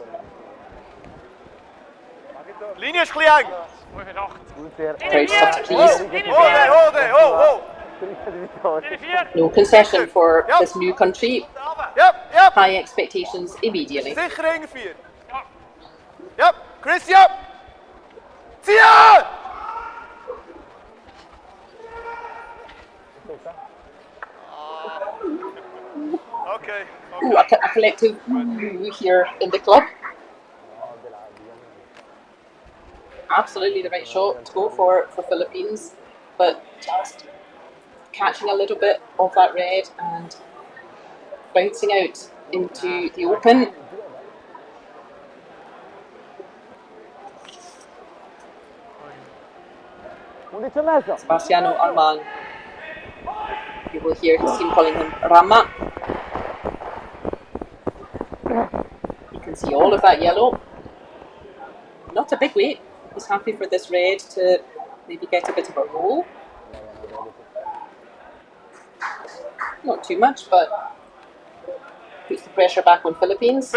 Very tough to please. No concession for this new country. Yep. high expectations immediately. Sicher hinter 4. Yep. Chris, yep. Ziehen! Okay. Ooh, a collective ooh here in the club. Absolutely the right shot to go for Philippines, but just catching a little bit of that red and bouncing out into the open. Sebastiano Arman. You will hear his team calling him Rama. You can see all of that yellow. Not a big weight. He's happy for this red to maybe get a bit of a roll. Not too much, but puts the pressure back on Philippines.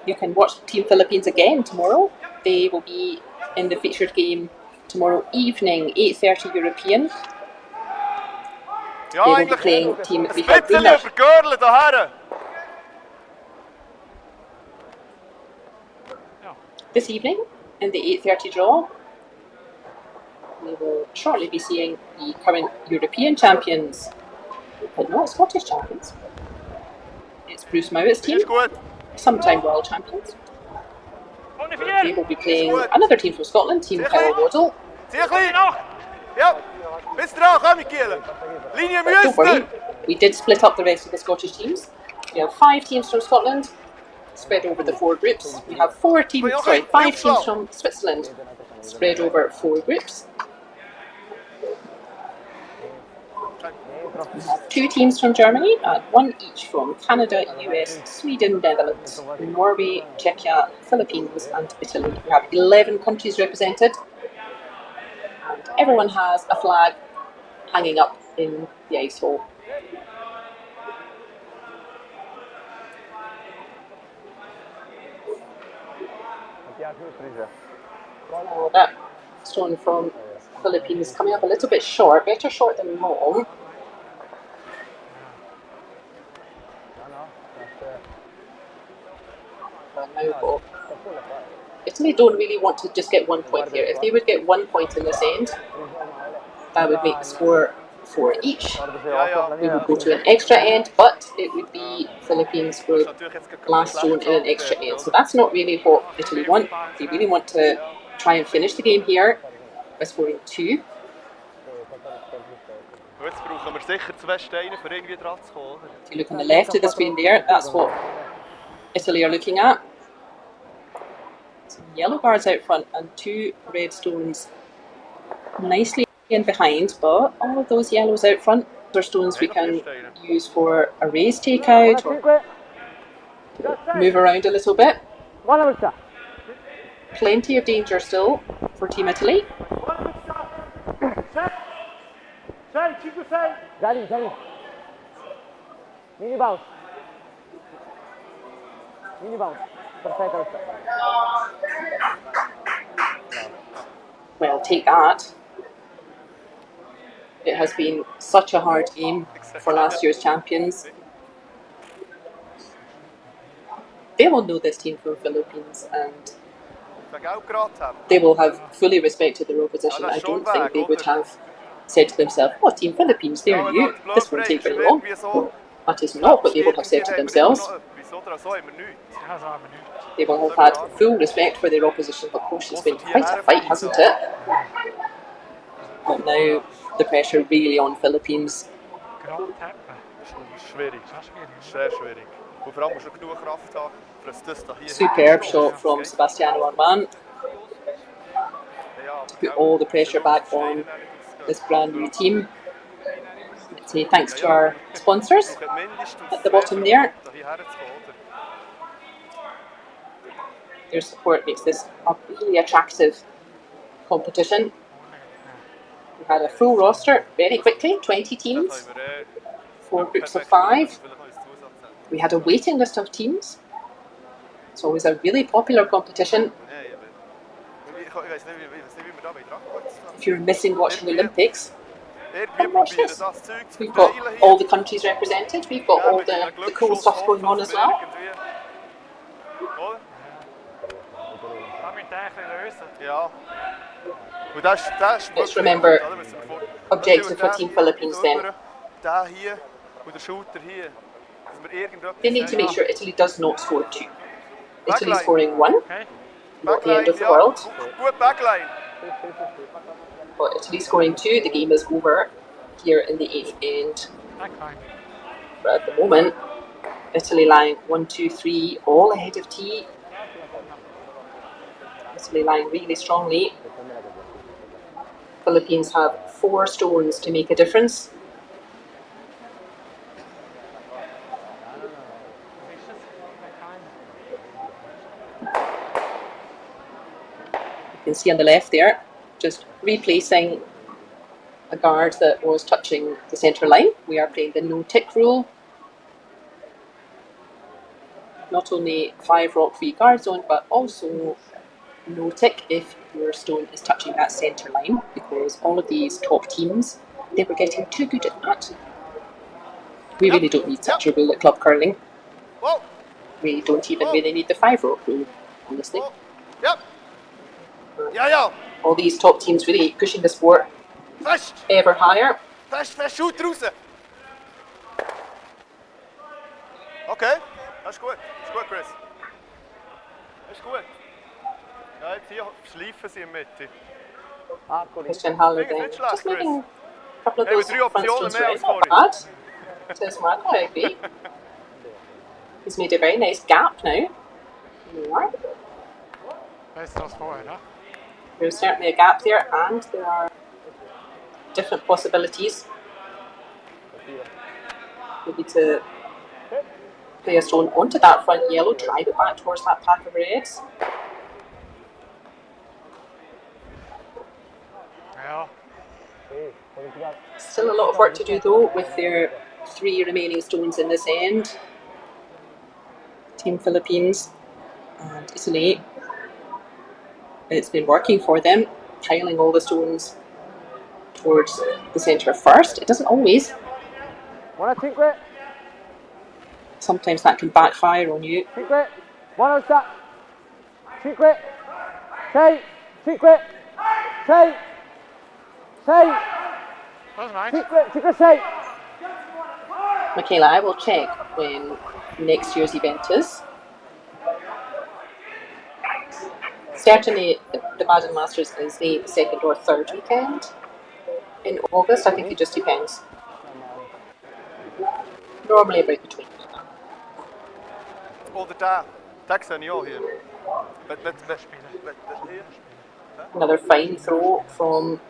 You can watch Team Philippines again tomorrow. They will be in the featured game tomorrow evening, 8:30 European. They will be playing Team Brunner. This evening, in the 8:30 draw, we will shortly be seeing the current European champions, but not Scottish champions. It's Bruce Mouat's team, sometime world champions. They will be playing another team from Scotland, Team Waddell. Don't worry, we did split up the rest of the Scottish teams. We have 5 teams from Scotland, spread over the 4 groups. We have 5 teams from Switzerland, spread over 4 groups. We have 2 teams from Germany and 1 each from Canada, US, Sweden, Netherlands, Norway, Czechia, Philippines and Italy. We have 11 countries represented, and everyone has a flag hanging up in the ice hall. Oh, that stone from Philippines coming up a little bit short, better short than long. Now Italy don't really want to just get 1 point here. If they would get 1 point in this end, that would make the score 4 each. We would go to an extra end, but it would be Philippines would last stone in an extra end. So that's not really what Italy want. They really want to try and finish the game here by scoring 2. If you look on the left of the screen there, that's what Italy are looking at. Some yellow bars out front and 2 red stones nicely in behind, but all of those yellows out front are stones we can use for a raise takeout or move around a little bit. Plenty of danger still for Team Italy. Mini bounce. Perfetto. Well, take that. It has been such a hard game for last year's champions. They will know this team from Philippines and they will have fully respected their opposition. I don't think they would have said to themselves, oh, Team Philippines, they're new, this won't take very long. That is not what they will have said to themselves. They will have had full respect for their opposition, but of course it's been quite a fight, hasn't it? But now the pressure really on Philippines. Superb shot from Sebastiano Arman. To put all the pressure back on this brand new team. Let's say thanks to our sponsors at the bottom there. Their support makes this a really attractive competition. We had a full roster very quickly, 20 teams, 4 groups of 5. We had a waiting list of teams. It's always a really popular competition. If you're missing watching the Olympics, Yes. We've got all the countries represented. We've got all the cool stuff going on as well. Dat moet je eigenlijk lösen. Ja. Und das ist Let's remember objective for Team Philippines then. Der hier und der Shooter hier. Dass wir irgendetwas They need to make sure Italy does not score 2. Italy scoring 1, Okay. not the end of the world. Gut Backline. But Italy scoring 2, the game is over here in the 8th end. Backline. But at the moment, Italy lying 1, 2, 3, all ahead of T. Italy lying really strongly. Philippines have 4 stones to make a difference. You can see on the left there, just replacing a guard that was touching the centre line. We are playing the no-tick rule. Not only 5 rock-free guard zone, but also no-tick if your stone is touching that centre line, because all of these top teams, they were getting too good at that. We really don't need such a rule at club curling. Whoa. We don't even really need the 5 rock rule, honestly. Yep. Ja, ja. All these top teams really pushing the sport Fest. ever higher. Fest, shoot raus. Okay. Das ist gut. Das ist gut, Chris. Das ist gut. Ja, jetzt hier schleifen sie in der Mitte. Christian Haller Think then it's not just Chris. making a couple of Hey, those with 3 front options stones mehr right, als not vorhin. bad. Says Mark, I agree. He's made a very nice gap now. Right. Besser als vorher, ne? There's certainly a gap there, and there are different possibilities. Maybe to play a stone onto that front yellow, drive it back towards that pack of reds. Ja. Still a lot of work to do though with their 3 remaining stones in this end. Team Philippines and Italy. It's been working for them, piling all the stones towards the centre first. It doesn't always. Sometimes that can backfire on you. Secret. One on stop. Secret. Say. Secret. Say. Say. Dat is nice. Secret. Secret. Say. Michaela, I will check when next year's event is. Certainly, the Baden Masters is the 2nd or 3rd weekend in August. I think it just depends. Normally about between. Oder der. Den sehe ich auch hier. Hier. Another fine throw from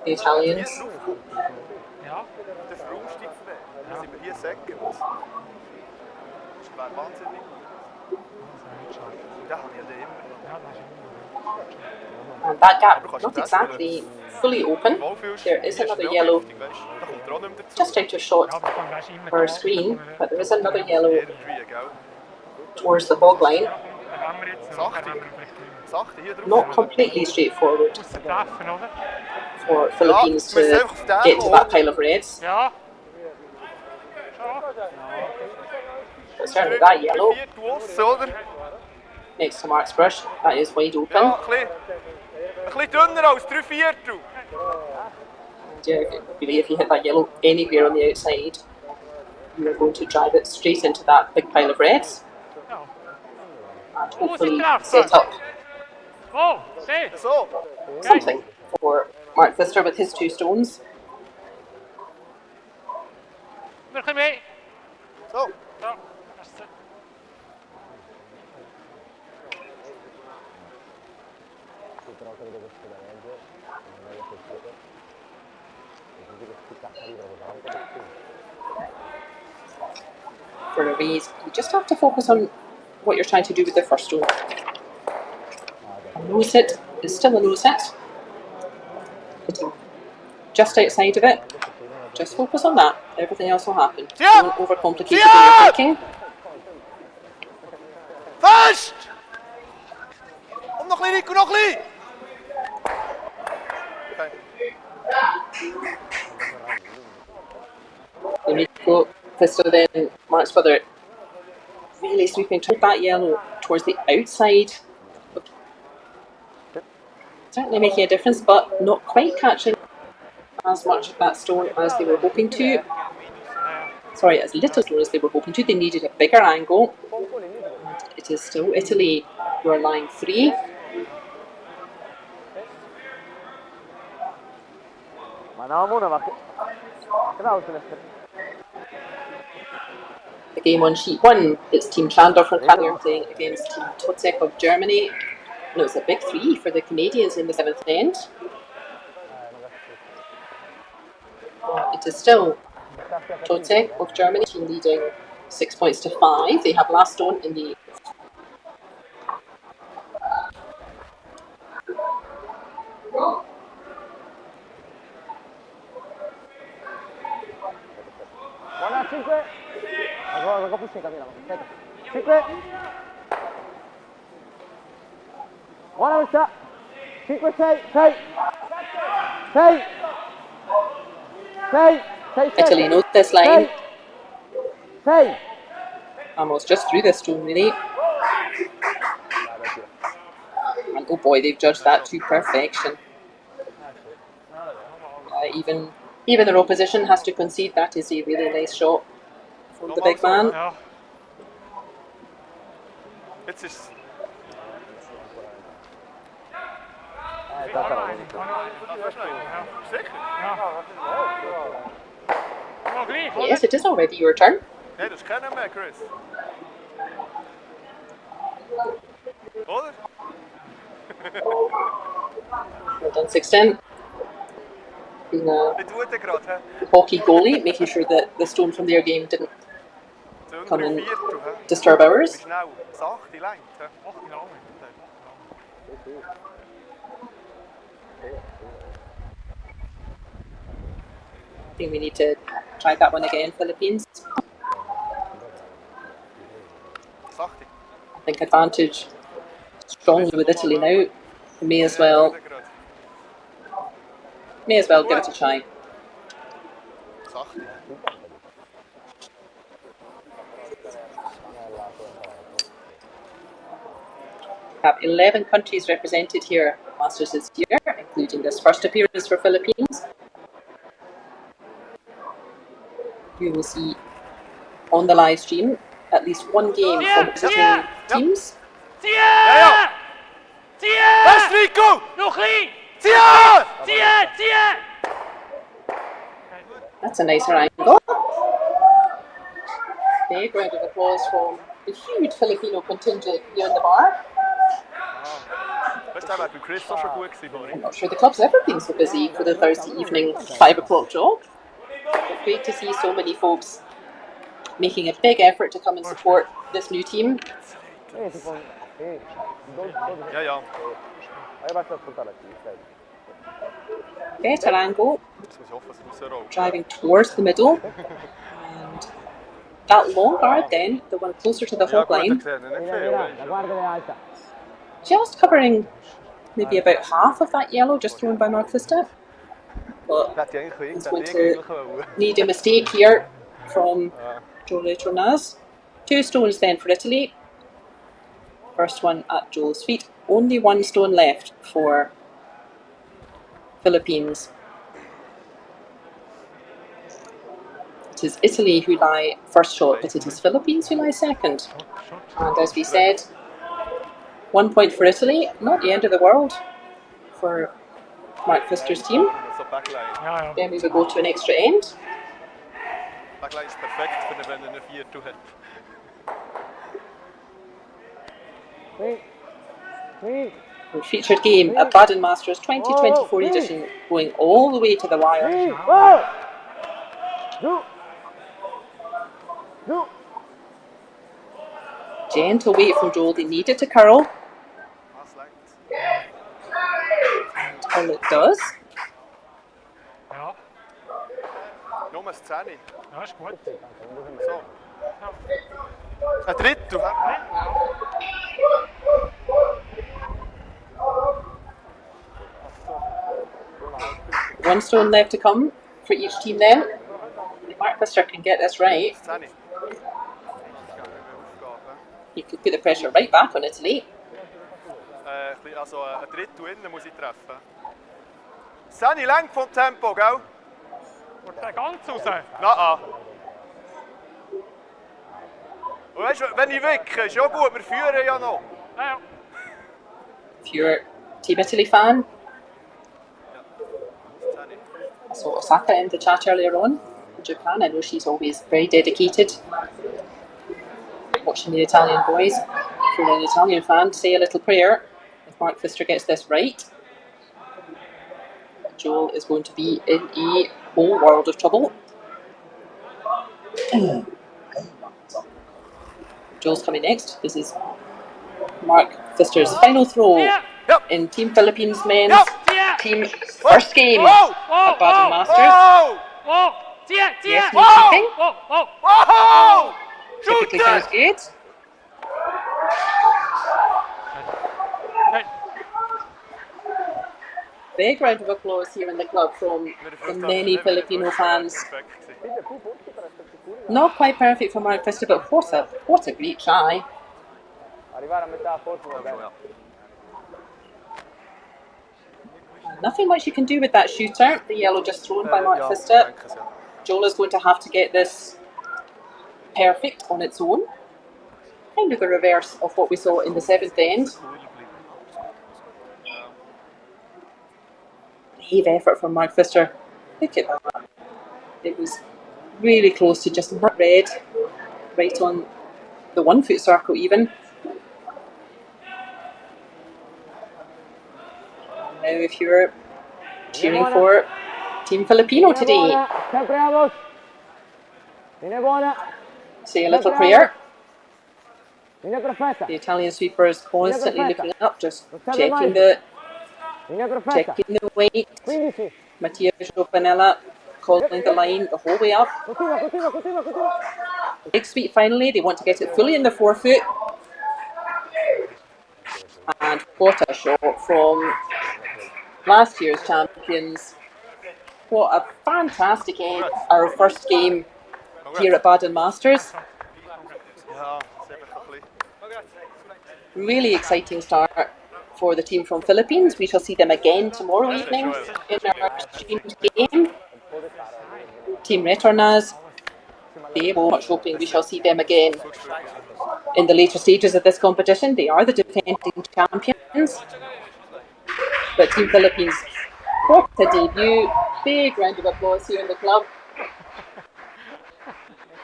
the Italians. Ja. Der Frumstieg von dem. Dann sind wir hier second. Das wäre wahnsinnig. Den habe ich ja immer. And that gap not exactly fully open. There is another yellow just out of shot for our screen, but there is another yellow towards the hog line. Not completely straightforward for Philippines to get to that pile of reds. Ja. But certainly that yellow oder? next to Mark's brush, that is wide open. Ja, ein bisschen dünner als 3/4. And really, if you hit that yellow anywhere on the outside, you are going to drive it straight into that big pile of reds. And hopefully set up Oh, see. So. something for Mark Pfister with his 2 stones. Nog een mee. So. Ja. Dat is het. For a raise, you just have to focus on what you're trying to do with the first stone. A nose hit is still a nose hit. Hitting just outside of it. Just focus on that. Everything else will happen. Yeah. Don't overcomplicate it when you're thinking. Fest! Kom nog een Rico, nog een! Okay. There we go. Pfister then marks for the really sweeping toward that yellow towards the outside. Certainly making a difference, but not quite catching as much of that stone as they were hoping to. Sorry, as little stone as they were hoping to. They needed a bigger angle. And it is still Italy who are line 3. The game on sheet 1, it's Team Chandler from Canada playing against Team Totzek of Germany. And it was a big 3 for the Canadians in the 7th end. It is still Totzek of Germany, team leading 6 points to 5. They have last stone in the Italy knows this line. Almost just through this stone really. And oh boy, they've judged that to perfection. Even their opposition has to concede that is a really nice shot from the big man. Jetzt ist Yes, it is already your turn. Nee, das ist keiner mehr, Chris. Oder? Well done, 16. Being a Wie tut er gerade, hä? hockey goalie, making sure that the stone from their game didn't So come unter and Viertel, hä? disturb Wie ours. schnell? Sachte längt, hä? I think we need to try that one again, Philippines. Sachte. I think advantage strongly with Italy now. We may as well give it a try. Sachte. We have 11 countries represented here at Masters this year, including this first appearance for Philippines. You will see on the live stream at least one game from visiting teams. Ja! Best Rico! Nog één! Tia! That's a nicer angle. Big round of applause from the huge Filipino contingent here in the bar. Weißt du, bei Chris war schon gut gewesen, I'm not sure the club's ever been so busy for the Thursday evening 5 o'clock job. It's great to see so many folks making a big effort to come and support this new team. Ja. Better angle, Jetzt muss ich hoffen, es rausrollt. driving towards the middle. And that long guard then, the one closer to the Ja, hog gut, line, ich sehe nicht viel. just covering maybe about half of that yellow just thrown by Mark Pfister. But it's going to need a mistake here from Joel Retornaz. 2 stones then for Italy. First one at Joel's feet. Only 1 stone left for Philippines. It is Italy who lie first shot, but it is Philippines who lie second. And as we said, 1 point for Italy, not the end of the world for Mark Pfister's team. So Backline. Ja. Then we will go to an extra end. Backline ist perfekt, wenn er eine 4 hat. The featured game at Baden Masters 2024 edition, going all the way to the wire. Gentle weight from Joel, they needed to curl. Das langt. And it does. Ja. Nur ein 10. Ja, ist gut. So. Ein Drittel. One stone left to come for each team then. If Mark Pfister can get this right, Sani. he could put the pressure right back on Italy. Also ein Drittel innen muss ich treffen. Sani, lenk vom Tempo, gell? Wordt der ganz raus? Nein. Und weißt du, wenn ich wicke, ist ja gut, wir führen ja noch. Ja, ja. If you're a Team Italy fan, I saw Osaka in the chat earlier on in Japan. I know she's always very dedicated watching the Italian boys. If you're an Italian fan, say a little prayer. If Mark Pfister gets this right, Joel is going to be in a whole world of trouble. Joel's coming next. This is Mark Pfister's final throw in Team Philippines men's team first game at Baden Masters. Whoa! Yes, no keeping. Whoa! Typically sounds good. Big round of applause here in the club from the many Filipino fans. Not quite perfect for Mark Pfister, but what a great try. Arrivare a metà forse va bene. Nothing much you can do with that shooter. The yellow just thrown by Mark Pfister. Joel is going to have to get this perfect on its own. Kind of the reverse of what we saw in the seventh end. Brave effort from Mark Pfister. Look at that. It was really close to just not red, right on the 1 foot circle even. Now if you're cheering for Team Filipino today, say a little prayer. The Italian sweeper is constantly looking up, just checking the weight. Mattia Panella calling the line the whole way up. Big sweep finally, they want to get it fully in the 4 foot. And what a shot from last year's champions. What a fantastic game, our first game here at Baden Masters. Really exciting start for the team from Philippines. We shall see them again tomorrow evening in our streamed game. Team Retornaz, they will much hoping we shall see them again in the later stages of this competition. They are the defending champions. But Team Philippines, what a debut. Big round of applause here in the club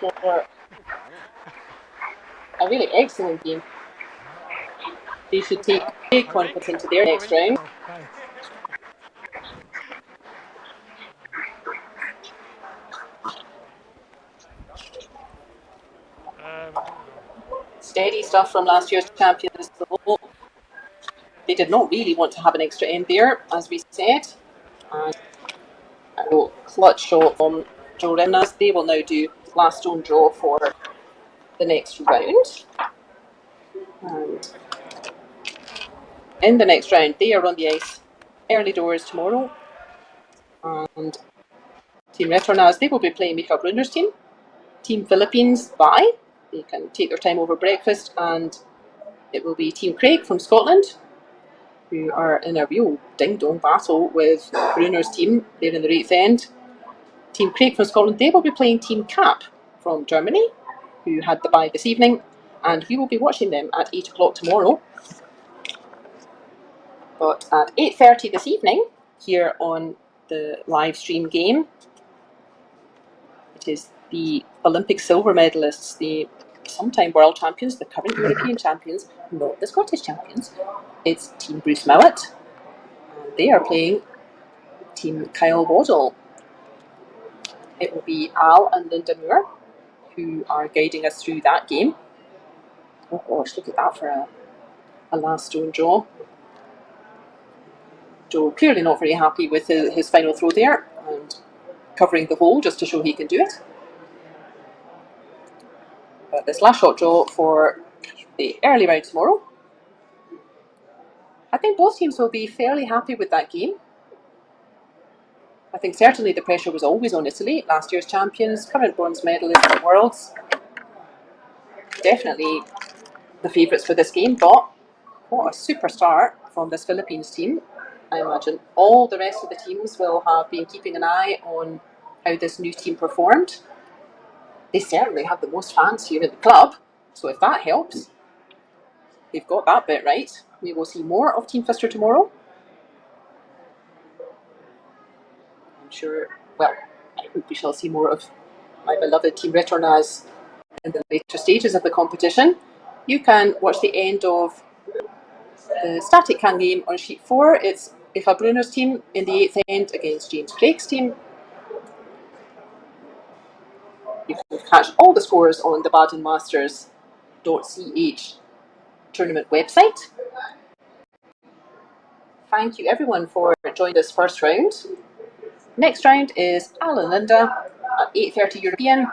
for a really excellent game. They should take big confidence into their next round. Steady stuff from last year's champions though. They did not really want to have an extra end there, as we said. And a clutch shot from Joe Remnas. They will now do last stone draw for the next round. And in the next round, they are on the ice early doors tomorrow. And Team Retornaz, they will be playing Brunner's team. Team Philippines, Whyte. They can take their time over breakfast, and it will be Team Craik from Scotland, who are in a real ding-dong battle with Brunner's team. They're in the 8th end. Team Craik from Scotland, they will be playing Team Kapp from Germany, who had the bye this evening, and we will be watching them at 8 o'clock tomorrow. But at 8:30 this evening, here on the live stream game, it is the Olympic silver medalists, the sometime world champions, the current European champions, not the Scottish champions. It's Team Bruce Mouat. They are playing Team Kyle Waddell. It will be Al and Linda Moore who are guiding us through that game. Oh gosh, look at that for a last stone draw. Joe clearly not very happy with his final throw there, and covering the hole just to show he can do it. But this last shot draw for the early round tomorrow, I think both teams will be fairly happy with that game. I think certainly the pressure was always on Italy, last year's champions, current bronze medalists at the Worlds. Definitely the favourites for this game, but what a super start from this Philippines team. I imagine all the rest of the teams will have been keeping an eye on how this new team performed. They certainly have the most fans here at the club, so if that helps, they've got that bit right. We will see more of Team Pfister tomorrow. I'm sure, well, I hope we shall see more of my beloved Team Retornaz in the later stages of the competition. You can watch the end of the static can game on sheet 4. It's Brunner's team in the 8th end against James Craik's team. You can catch all the scores on the Baden Masters.ch tournament website. Thank you everyone for joining this first round. Next round is Alan Linda at 8:30 European.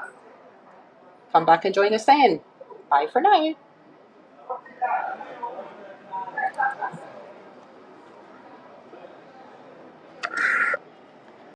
Come back and join us then. Bye for now.